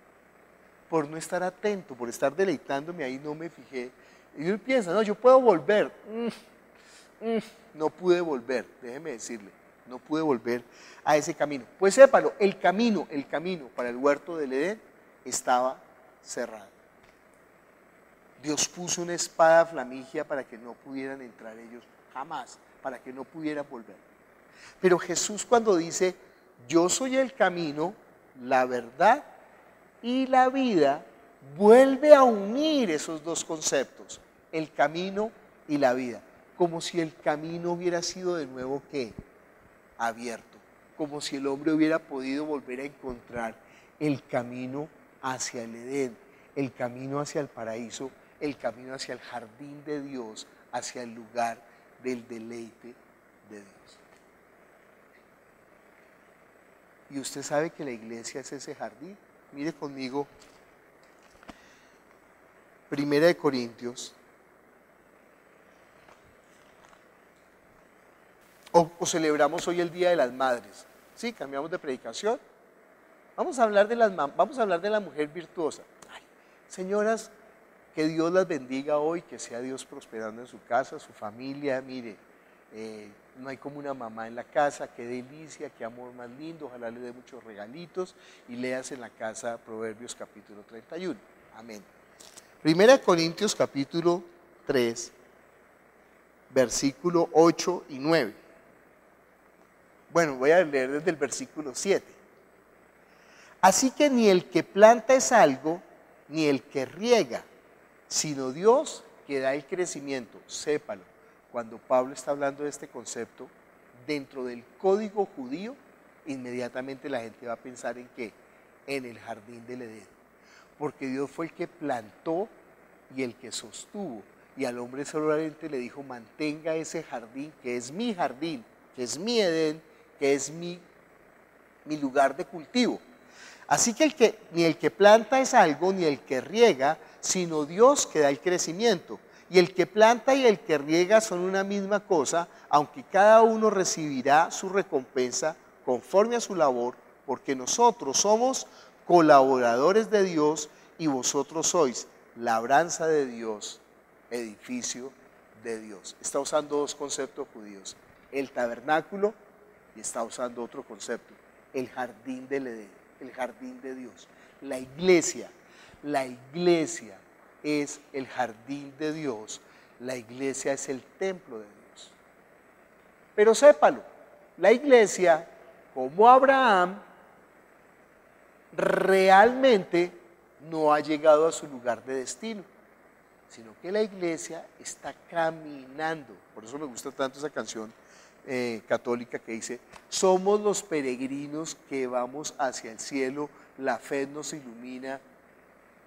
Por no estar atento, por estar deleitándome ahí, no me fijé. Y uno piensa, no, yo puedo volver. No pude volver, déjeme decirle, no pude volver a ese camino. Pues sépalo, el camino para el huerto del Edén estaba cerrado. Dios puso una espada flamigia para que no pudieran entrar ellos jamás, para que no pudieran volver. Pero Jesús cuando dice, yo soy el camino, la verdad y la vida, vuelve a unir esos dos conceptos, el camino y la vida, como si el camino hubiera sido de nuevo, ¿qué? Abierto, como si el hombre hubiera podido volver a encontrar el camino hacia el Edén, el camino hacia el paraíso, el camino hacia el jardín de Dios, hacia el lugar del deleite de Dios. Y usted sabe que la iglesia es ese jardín. Mire conmigo, 1 Corintios, o celebramos hoy el Día de las Madres. Sí, cambiamos de predicación. Vamos a hablar de la mujer virtuosa. Ay, señoras, que Dios las bendiga hoy, que sea Dios prosperando en su casa, su familia. Mire, no hay como una mamá en la casa, qué delicia, qué amor más lindo, ojalá le dé muchos regalitos y leas en la casa Proverbios capítulo 31. Amén. 1 Corintios capítulo 3, versículo 8 y 9. Bueno, voy a leer desde el versículo 7. Así que ni el que planta es algo, ni el que riega, sino Dios que da el crecimiento. Sépalo, cuando Pablo está hablando de este concepto, dentro del código judío, inmediatamente la gente va a pensar en ¿qué? En el jardín del Edén. Porque Dios fue el que plantó y el que sostuvo. Y al hombre solamente le dijo, mantenga ese jardín, que es mi jardín, que es mi Edén, que es mi lugar de cultivo. Así que ni el que planta es algo, ni el que riega, sino Dios que da el crecimiento. Y el que planta y el que riega son una misma cosa, aunque cada uno recibirá su recompensa conforme a su labor, porque nosotros somos colaboradores de Dios y vosotros sois labranza de Dios, edificio de Dios. Está usando dos conceptos judíos, el tabernáculo y está usando otro concepto, el jardín del Edén, el jardín de Dios. La iglesia es el jardín de Dios, la iglesia es el templo de Dios. Pero sépalo, la iglesia, como Abraham, realmente no ha llegado a su lugar de destino, sino que la iglesia está caminando. Por eso me gusta tanto esa canción católica que dice, somos los peregrinos que vamos hacia el cielo, la fe nos ilumina,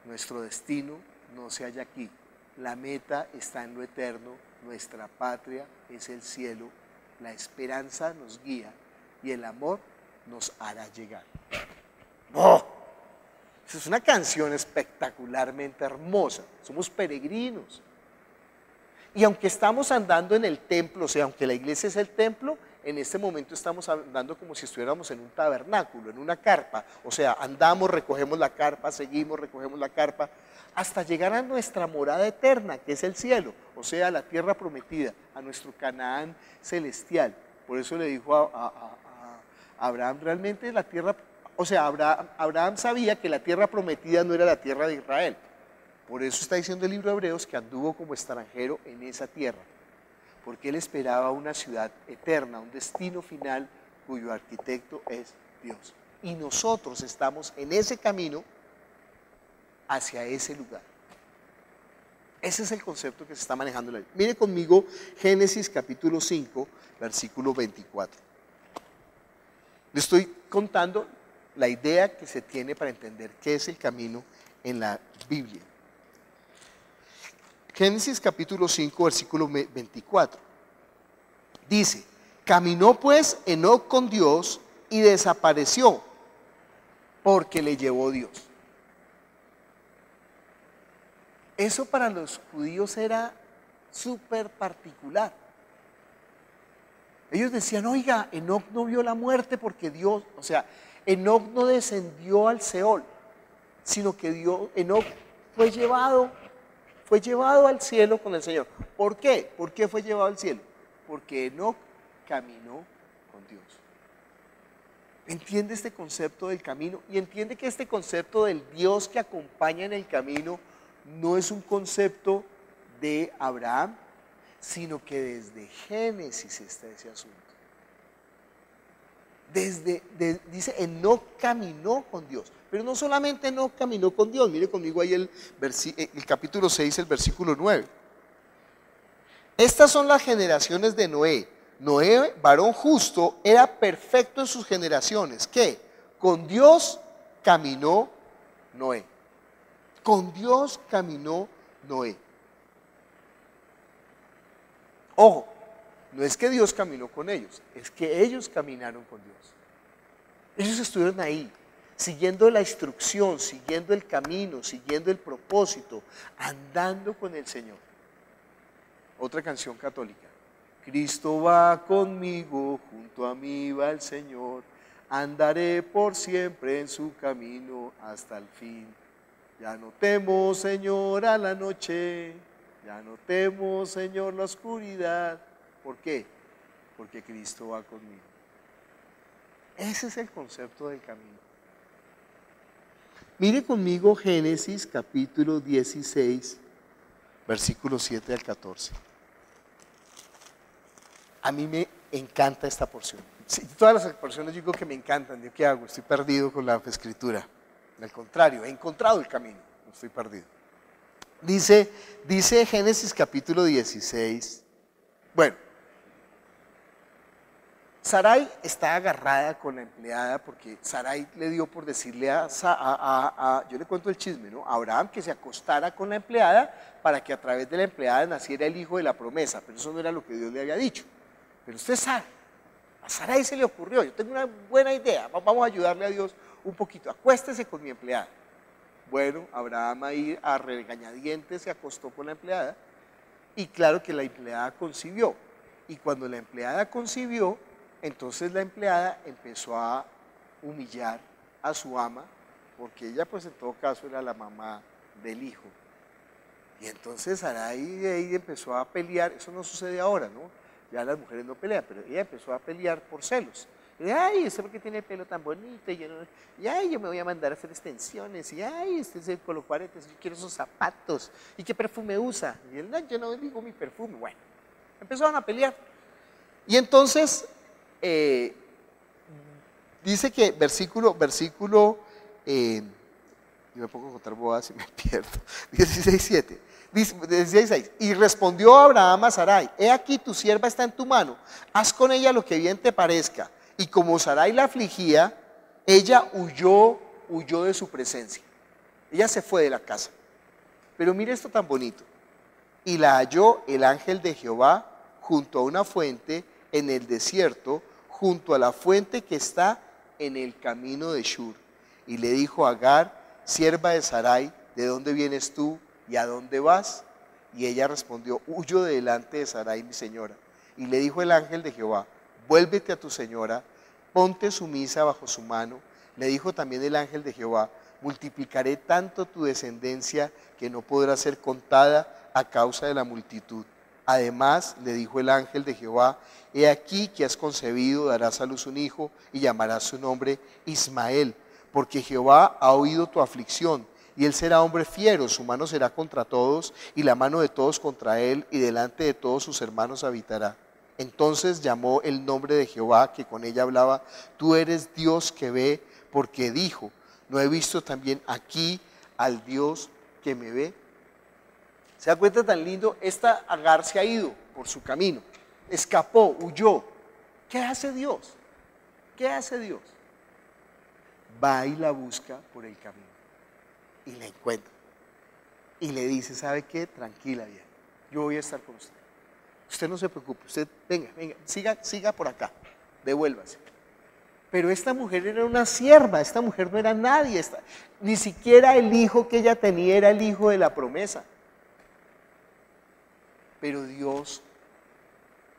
nuestro destino no se halla aquí, la meta está en lo eterno, nuestra patria es el cielo, la esperanza nos guía y el amor nos hará llegar. ¡Oh! Esa es una canción espectacularmente hermosa, somos peregrinos. Y aunque estamos andando en el templo, o sea, aunque la iglesia es el templo, en este momento estamos andando como si estuviéramos en un tabernáculo, en una carpa. O sea, andamos, recogemos la carpa, seguimos, recogemos la carpa, hasta llegar a nuestra morada eterna, que es el cielo, o sea, la tierra prometida, a nuestro Canaán celestial. Por eso le dijo Abraham realmente la tierra, o sea, Abraham sabía que la tierra prometida no era la tierra de Israel. Por eso está diciendo el libro de Hebreos que anduvo como extranjero en esa tierra, porque él esperaba una ciudad eterna, un destino final cuyo arquitecto es Dios. Y nosotros estamos en ese camino hacia ese lugar. Ese es el concepto que se está manejando en la Biblia. Mire conmigo Génesis capítulo 5, versículo 24. Le estoy contando la idea que se tiene para entender qué es el camino en la Biblia. Génesis capítulo 5, versículo 24. Dice, caminó pues Enoc con Dios y desapareció, porque le llevó Dios. Eso para los judíos era súper particular. Ellos decían, oiga, Enoc no vio la muerte porque Dios, o sea, Enoc no descendió al Seol, sino que Enoc fue llevado al cielo con el Señor. ¿Por qué? ¿Por qué fue llevado al cielo? Porque Enoc caminó con Dios. ¿Entiende este concepto del camino? Y entiende que este concepto del Dios que acompaña en el camino no es un concepto de Abraham, sino que desde Génesis está ese asunto. Dice, Enoc caminó con Dios. Pero no solamente Enoc caminó con Dios. Mire conmigo ahí el capítulo 6, el versículo 9. Estas son las generaciones de Noé. Noé, varón justo, era perfecto en sus generaciones. ¿Qué? Con Dios caminó Noé. Con Dios caminó Noé. Ojo, no es que Dios caminó con ellos, es que ellos caminaron con Dios. Ellos estuvieron ahí, siguiendo la instrucción, siguiendo el camino, siguiendo el propósito, andando con el Señor. Otra canción católica. Cristo va conmigo, junto a mí va el Señor, andaré por siempre en su camino hasta el fin. Ya no temo, Señor, a la noche, ya no temo, Señor, la oscuridad. ¿Por qué? Porque Cristo va conmigo. Ese es el concepto del camino. Mire conmigo Génesis capítulo 16, versículos 7 al 14. A mí me encanta esta porción. Sí, todas las porciones yo digo que me encantan. ¿Yo qué hago? Estoy perdido con la escritura. Al contrario, he encontrado el camino, no estoy perdido. Dice Génesis capítulo 16. Bueno, Sarai está agarrada con la empleada porque Sarai le dio por decirle yo le cuento el chisme, ¿no? A Abraham que se acostara con la empleada para que a través de la empleada naciera el hijo de la promesa, pero eso no era lo que Dios le había dicho. Pero usted sabe, a Sarai se le ocurrió, yo tengo una buena idea, vamos a ayudarle a Dios un poquito, acuéstese con mi empleada. Bueno, Abraham ahí a regañadientes se acostó con la empleada y claro que la empleada concibió. Y cuando la empleada concibió, entonces la empleada empezó a humillar a su ama, porque ella pues en todo caso era la mamá del hijo. Y entonces Sarai ahí empezó a pelear, eso no sucede ahora, ¿no? Ya las mujeres no pelean, pero ella empezó a pelear por celos. Y, ay, ¿usted por qué tiene el pelo tan bonito? Y ay, yo me voy a mandar a hacer extensiones. Y ay, usted se colocó aretes, yo quiero esos zapatos. ¿Y qué perfume usa? Y él, no, yo no digo mi perfume. Bueno, empezaron a pelear. Y entonces, dice que versículo, yo me pongo a contar bodas y me pierdo. 16:7. Dice, 16:6. Y respondió Abraham a Sarai, he aquí tu sierva está en tu mano, haz con ella lo que bien te parezca. Y como Sarai la afligía, ella huyó de su presencia. Ella se fue de la casa. Pero mire esto tan bonito. Y la halló el ángel de Jehová junto a una fuente en el desierto, junto a la fuente que está en el camino de Shur. Y le dijo a Agar, sierva de Sarai, ¿de dónde vienes tú y a dónde vas? Y ella respondió, huyo de delante de Sarai, mi señora. Y le dijo el ángel de Jehová, vuélvete a tu señora, ponte sumisa bajo su mano. Le dijo también el ángel de Jehová, multiplicaré tanto tu descendencia que no podrá ser contada a causa de la multitud. Además, le dijo el ángel de Jehová: he aquí que has concebido, darás a luz un hijo y llamarás su nombre Ismael, porque Jehová ha oído tu aflicción, y él será hombre fiero, su mano será contra todos, y la mano de todos contra él, y delante de todos sus hermanos habitará. Entonces llamó el nombre de Jehová, que con ella hablaba: tú eres Dios que ve, porque dijo: ¿no he visto también aquí al Dios que me ve? ¿Se da cuenta tan lindo? Esta Agar se ha ido por su camino, escapó, huyó. ¿Qué hace Dios? ¿Qué hace Dios? Va y la busca por el camino y la encuentra y le dice: ¿sabe qué? Tranquila, vieja, yo voy a estar con usted. Usted no se preocupe, usted venga, siga por acá, devuélvase. Pero esta mujer era una sierva, esta mujer no era nadie, ni siquiera el hijo que ella tenía era el hijo de la promesa. Pero Dios,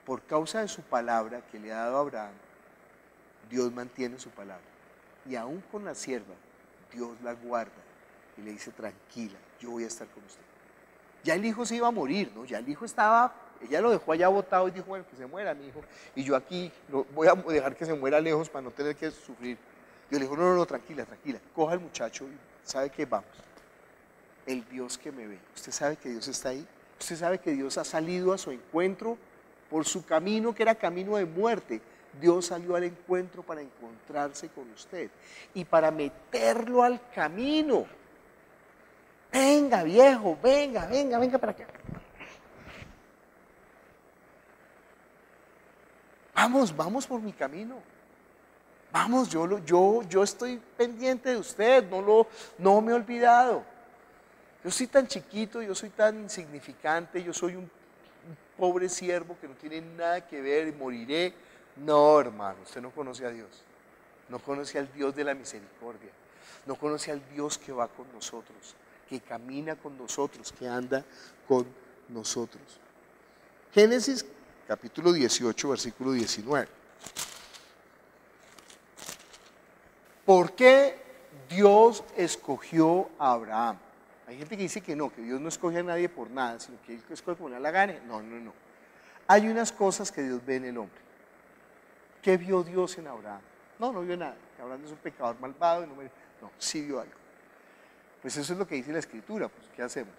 por causa de su palabra que le ha dado a Abraham, Dios mantiene su palabra. Y aún con la sierva, Dios la guarda y le dice: tranquila, yo voy a estar con usted. Ya el hijo se iba a morir, ¿no? Ya el hijo estaba, ella lo dejó allá botado y dijo: bueno, que se muera mi hijo, y yo aquí voy a dejar que se muera lejos para no tener que sufrir. Dios le dijo: no, tranquila, coja al muchacho y ¿sabe qué? Vamos. El Dios que me ve. ¿Usted sabe que Dios está ahí? ¿Usted sabe que Dios ha salido a su encuentro por su camino, que era camino de muerte? Dios salió al encuentro para encontrarse con usted y para meterlo al camino. Venga, viejo, venga para acá. Vamos por mi camino. Vamos, yo estoy pendiente de usted, no me he olvidado. Yo soy tan chiquito, yo soy tan insignificante, yo soy un pobre siervo que no tiene nada que ver y moriré. No, hermano, usted no conoce a Dios. No conoce al Dios de la misericordia. No conoce al Dios que va con nosotros, que camina con nosotros, que anda con nosotros. Génesis capítulo 18, versículo 19. ¿Por qué Dios escogió a Abraham? Hay gente que dice que no, que Dios no escoge a nadie por nada, sino que Él escoge por una la gane. No. Hay unas cosas que Dios ve en el hombre. ¿Qué vio Dios en Abraham? No vio nada. Abraham es un pecador malvado. No, sí vio algo. Pues eso es lo que dice la Escritura. Pues, ¿qué hacemos?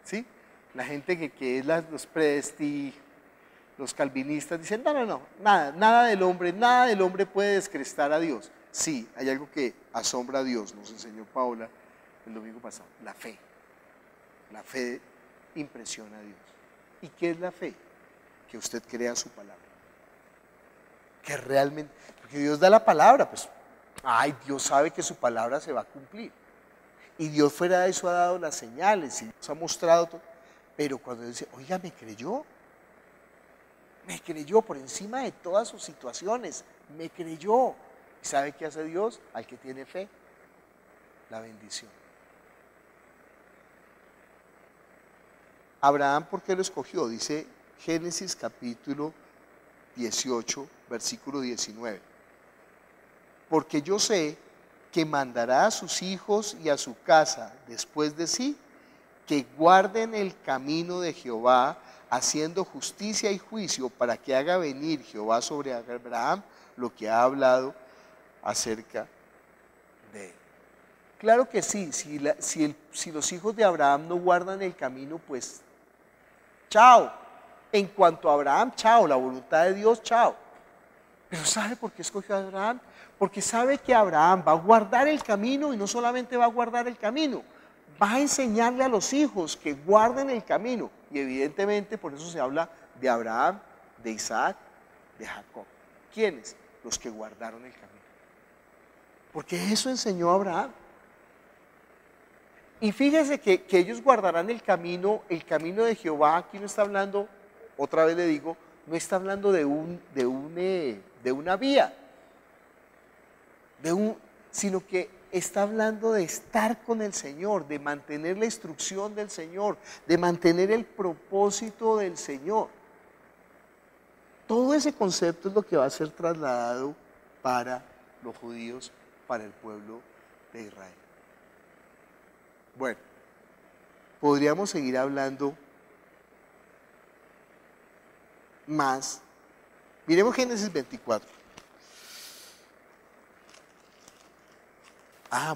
¿Sí? La gente que es los Presti, los calvinistas, dicen: no, nada del hombre puede descrestar a Dios. Sí, hay algo que asombra a Dios, nos enseñó Paula el domingo pasado: la fe. La fe impresiona a Dios. ¿Y qué es la fe? Que usted crea su palabra. Que realmente, porque Dios da la palabra, pues, Dios sabe que su palabra se va a cumplir. Y Dios fuera de eso ha dado las señales y nos ha mostrado todo. Pero cuando dice: oiga, me creyó por encima de todas sus situaciones, me creyó. ¿Y sabe qué hace Dios? Al que tiene fe, la bendición. Abraham, ¿por qué lo escogió? Dice Génesis capítulo 18, versículo 19. Porque yo sé que mandará a sus hijos y a su casa después de sí, que guarden el camino de Jehová, haciendo justicia y juicio, para que haga venir Jehová sobre Abraham lo que ha hablado acerca de él. Claro que sí, si los hijos de Abraham no guardan el camino, pues chao. En cuanto a Abraham, chao, la voluntad de Dios, chao. Pero ¿sabe por qué escogió a Abraham? Porque sabe que Abraham va a guardar el camino, y no solamente va a guardar el camino, va a enseñarle a los hijos que guarden el camino. Y evidentemente por eso se habla de Abraham, de Isaac, de Jacob. ¿Quiénes? Los que guardaron el camino. Porque eso enseñó a Abraham. Y fíjese que ellos guardarán el camino de Jehová. Aquí no está hablando, otra vez le digo, no está hablando de una vía, sino que está hablando de estar con el Señor, de mantener la instrucción del Señor, de mantener el propósito del Señor. Todo ese concepto es lo que va a ser trasladado para los judíos, para el pueblo de Israel. Bueno, podríamos seguir hablando más. Miremos Génesis 24.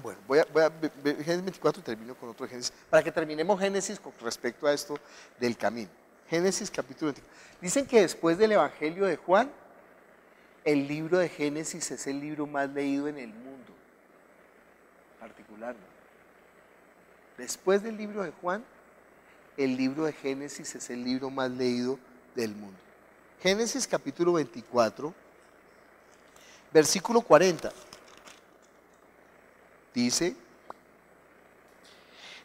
Bueno, voy a ver Génesis 24 y termino con otro Génesis, para que terminemos Génesis con respecto a esto del camino. Génesis capítulo 24. Dicen que después del Evangelio de Juan, el libro de Génesis es el libro más leído en el mundo, particularmente. Después del libro de Juan, el libro de Génesis es el libro más leído del mundo. Génesis capítulo 24, versículo 40. Dice: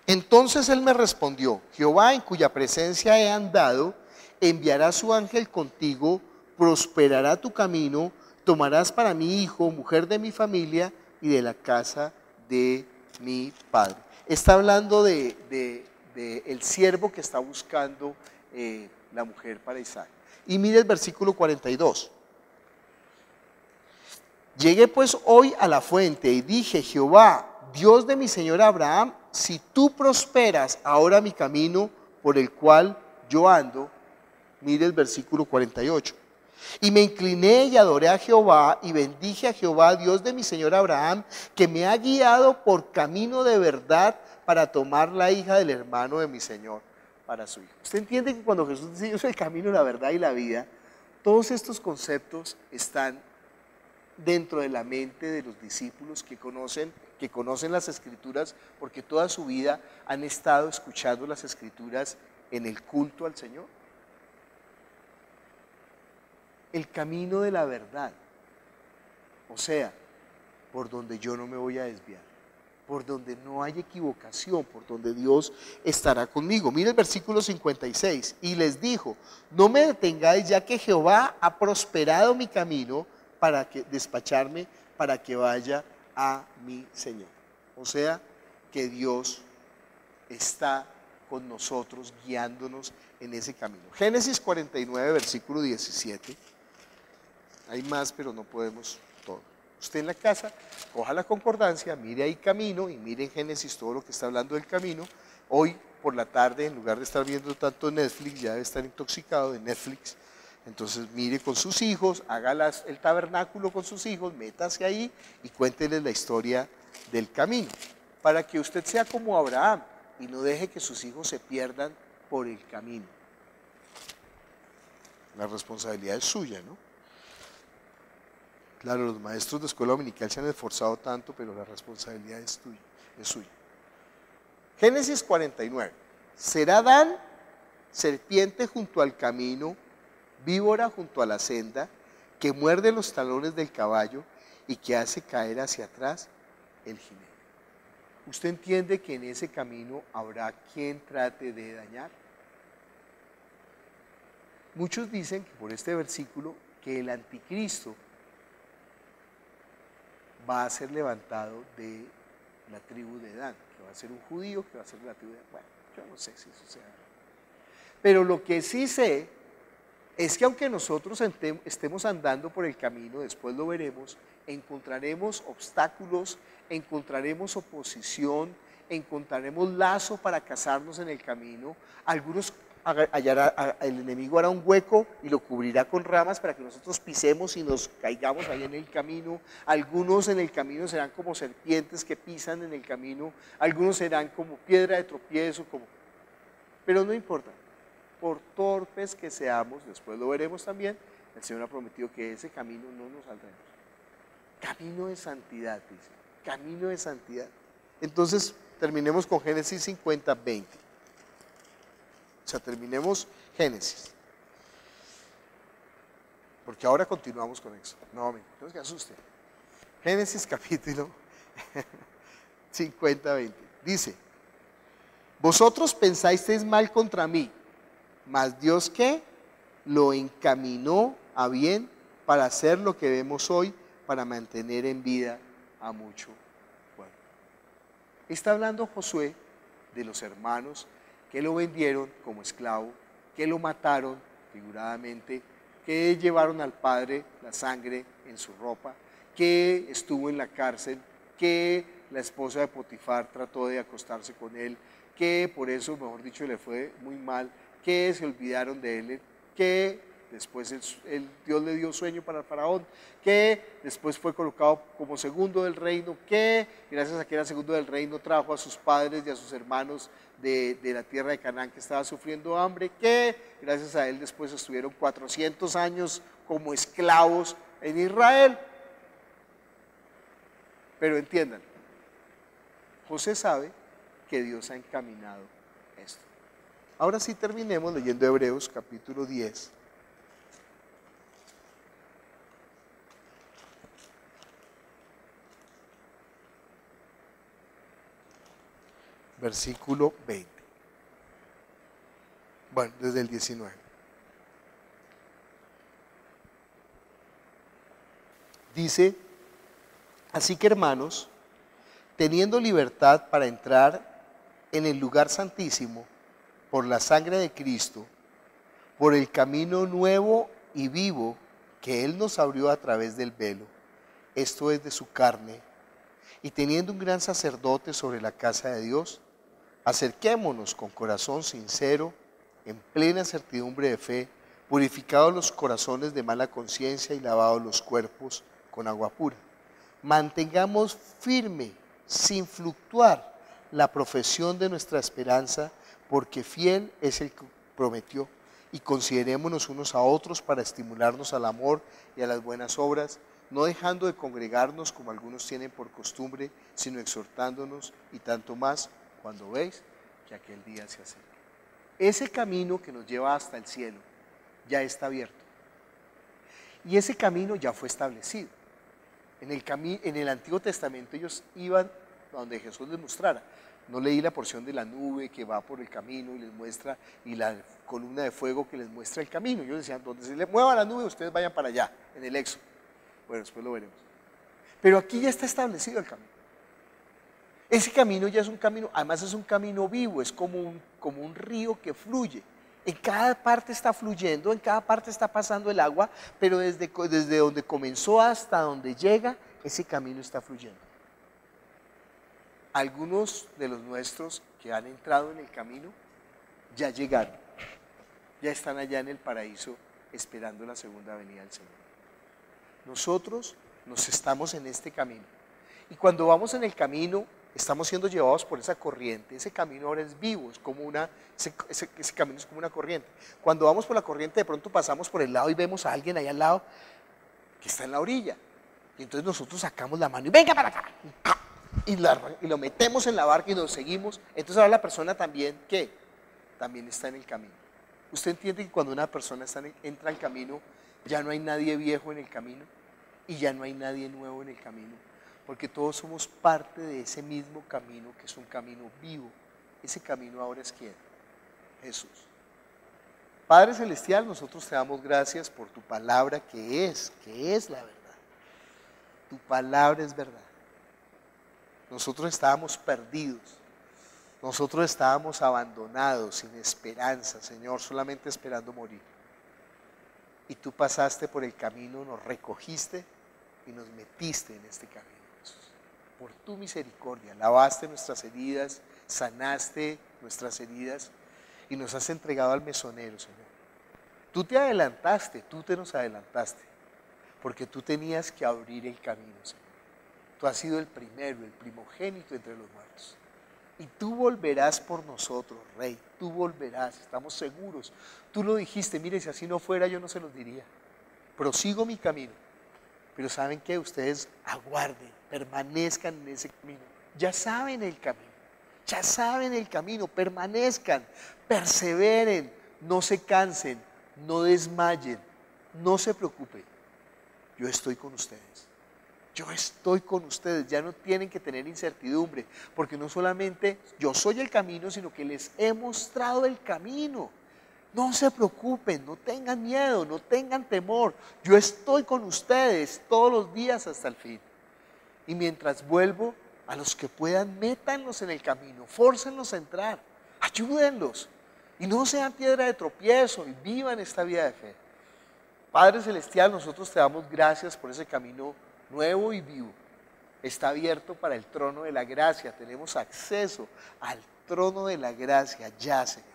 entonces él me respondió: Jehová, en cuya presencia he andado, enviará su ángel contigo, prosperará tu camino, tomarás para mi hijo, mujer de mi familia y de la casa de mi padre. Está hablando de el siervo que está buscando la mujer para Isaac. Y mire el versículo 42. Llegué pues hoy a la fuente y dije: Jehová, Dios de mi señor Abraham, si tú prosperas ahora mi camino por el cual yo ando. Mire el versículo 48. Y me incliné y adoré a Jehová y bendije a Jehová, Dios de mi señor Abraham, que me ha guiado por camino de verdad para tomar la hija del hermano de mi señor para su hijo. Usted entiende que cuando Jesús dice: yo soy el camino, la verdad y la vida, todos estos conceptos están dentro de la mente de los discípulos que conocen las Escrituras, porque toda su vida han estado escuchando las Escrituras en el culto al Señor. El camino de la verdad, o sea, por donde yo no me voy a desviar, por donde no hay equivocación, por donde Dios estará conmigo. Mira el versículo 56, y les dijo: no me detengáis, ya que Jehová ha prosperado mi camino para despacharme, para que vaya a mi Señor. O sea, que Dios está con nosotros, guiándonos en ese camino. Génesis 49, versículo 17. Hay más, pero no podemos todo. Usted en la casa, coja la concordancia, mire ahí camino y mire en Génesis todo lo que está hablando del camino. Hoy por la tarde, en lugar de estar viendo tanto Netflix, ya debe estar intoxicado de Netflix. Entonces mire con sus hijos, haga el tabernáculo con sus hijos, métase ahí y cuénteles la historia del camino, para que usted sea como Abraham y no deje que sus hijos se pierdan por el camino. La responsabilidad es suya, ¿no? Claro, los maestros de escuela dominical se han esforzado tanto, pero la responsabilidad es suya. Génesis 49. Será Dan serpiente junto al camino, víbora junto a la senda, que muerde los talones del caballo y que hace caer hacia atrás el jinete. ¿Usted entiende que en ese camino habrá quien trate de dañar? Muchos dicen que por este versículo que el anticristo va a ser levantado de la tribu de Dan, que va a ser un judío, que va a ser de la tribu de Dan. Bueno, yo no sé si eso sea. Pero lo que sí sé es que aunque nosotros estemos andando por el camino, después lo veremos, encontraremos obstáculos, encontraremos oposición, encontraremos lazo para cazarnos en el camino. El enemigo hará un hueco y lo cubrirá con ramas para que nosotros pisemos y nos caigamos ahí en el camino. Algunos en el camino serán como serpientes que pisan en el camino, algunos serán como piedra de tropiezo, pero no importa. Por torpes que seamos, después lo veremos también, el Señor ha prometido que ese camino no nos saldremos. Camino de santidad, dice. Camino de santidad. Entonces, terminemos con Génesis 50, 20. O sea, terminemos Génesis. Porque ahora continuamos con eso. No se que asuste. Génesis capítulo 50, 20. Dice: vosotros pensasteis mal contra mí, mas Dios, ¿qué? Lo encaminó a bien para hacer lo que vemos hoy, para mantener en vida a mucho pueblo. Está hablando Josué de los hermanos que lo vendieron como esclavo, que lo mataron figuradamente, que llevaron al padre la sangre en su ropa, que estuvo en la cárcel, que la esposa de Potifar trató de acostarse con él, que por eso, mejor dicho, le fue muy mal, que se olvidaron de él, que después Dios le dio sueño para el faraón, que después fue colocado como segundo del reino, que gracias a que era segundo del reino trajo a sus padres y a sus hermanos de la tierra de Canaán que estaba sufriendo hambre, que gracias a él después estuvieron 400 años como esclavos en Israel. Pero entiendan, José sabe que Dios ha encaminado esto. Ahora sí terminemos leyendo Hebreos capítulo 10. Versículo 20. Bueno, desde el 19. Dice, así que hermanos, teniendo libertad para entrar en el lugar santísimo por la sangre de Cristo, por el camino nuevo y vivo que Él nos abrió a través del velo, esto es de su carne, y teniendo un gran sacerdote sobre la casa de Dios, acerquémonos con corazón sincero, en plena certidumbre de fe, purificados los corazones de mala conciencia y lavados los cuerpos con agua pura. Mantengamos firme, sin fluctuar, la profesión de nuestra esperanza, porque fiel es el que prometió. Y considerémonos unos a otros para estimularnos al amor y a las buenas obras, no dejando de congregarnos como algunos tienen por costumbre, sino exhortándonos, y tanto más cuando veis que aquel día se acerca. Ese camino que nos lleva hasta el cielo ya está abierto. Y ese camino ya fue establecido. En el Antiguo Testamento ellos iban a donde Jesús les mostrara. No leí la porción de la nube que va por el camino y les muestra, y la columna de fuego que les muestra el camino. Ellos decían, donde se les mueva la nube, ustedes vayan para allá, en el Éxodo. Bueno, después lo veremos. Pero aquí ya está establecido el camino. Ese camino ya es un camino, además es un camino vivo, es como un río que fluye. En cada parte está fluyendo, en cada parte está pasando el agua, pero desde donde comenzó hasta donde llega, ese camino está fluyendo. Algunos de los nuestros que han entrado en el camino ya llegaron, ya están allá en el paraíso esperando la segunda venida del Señor. Nosotros nos estamos en este camino, y cuando vamos en el camino estamos siendo llevados por esa corriente. Ese camino ahora es vivo, es como ese camino es como una corriente. Cuando vamos por la corriente, de pronto pasamos por el lado y vemos a alguien ahí al lado que está en la orilla, y entonces nosotros sacamos la mano y venga para acá, y lo metemos en la barca y nos seguimos. Entonces ahora la persona también, ¿qué? También está en el camino. Usted entiende que cuando una persona entra al camino, ya no hay nadie viejo en el camino y ya no hay nadie nuevo en el camino, porque todos somos parte de ese mismo camino, que es un camino vivo. Ese camino ahora es ¿quién? Jesús. Padre Celestial, nosotros te damos gracias por tu palabra que es la verdad. Tu palabra es verdad. Nosotros estábamos perdidos, nosotros estábamos abandonados, sin esperanza, Señor, solamente esperando morir. Y tú pasaste por el camino, nos recogiste y nos metiste en este camino. Por tu misericordia, lavaste nuestras heridas, sanaste nuestras heridas y nos has entregado al mesonero, Señor. Tú te adelantaste, tú te nos adelantaste, porque tú tenías que abrir el camino, Señor. Tú has sido el primero, el primogénito entre los muertos. Y tú volverás por nosotros, Rey, tú volverás, estamos seguros. Tú lo dijiste, mire, si así no fuera yo no se los diría. Prosigo mi camino. Pero ¿saben qué? Ustedes aguarden, permanezcan en ese camino. Ya saben el camino, permanezcan, perseveren, no se cansen, no desmayen, no se preocupen. Yo estoy con ustedes. Yo estoy con ustedes, ya no tienen que tener incertidumbre, porque no solamente yo soy el camino, sino que les he mostrado el camino. No se preocupen, no tengan miedo, no tengan temor. Yo estoy con ustedes todos los días hasta el fin. Y mientras vuelvo, a los que puedan, métanlos en el camino, fórcenlos a entrar, ayúdenlos. Y no sean piedra de tropiezo y vivan esta vida de fe. Padre Celestial, nosotros te damos gracias por ese camino nuevo y vivo. Está abierto para el trono de la gracia. Tenemos acceso al trono de la gracia ya, Señor.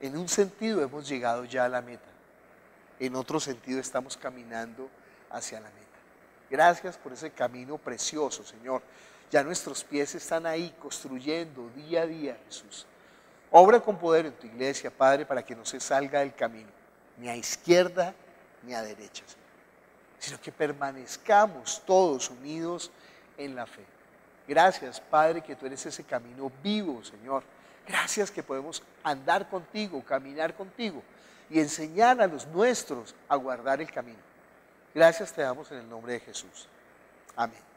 En un sentido hemos llegado ya a la meta, en otro sentido estamos caminando hacia la meta. Gracias por ese camino precioso, Señor. Ya nuestros pies están ahí construyendo día a día, Jesús. Obra con poder en tu iglesia, Padre, para que no se salga del camino, ni a izquierda ni a derecha, Señor, sino que permanezcamos todos unidos en la fe. Gracias, Padre, que tú eres ese camino vivo, Señor. Gracias que podemos andar contigo, caminar contigo y enseñar a los nuestros a guardar el camino. Gracias te damos en el nombre de Jesús. Amén.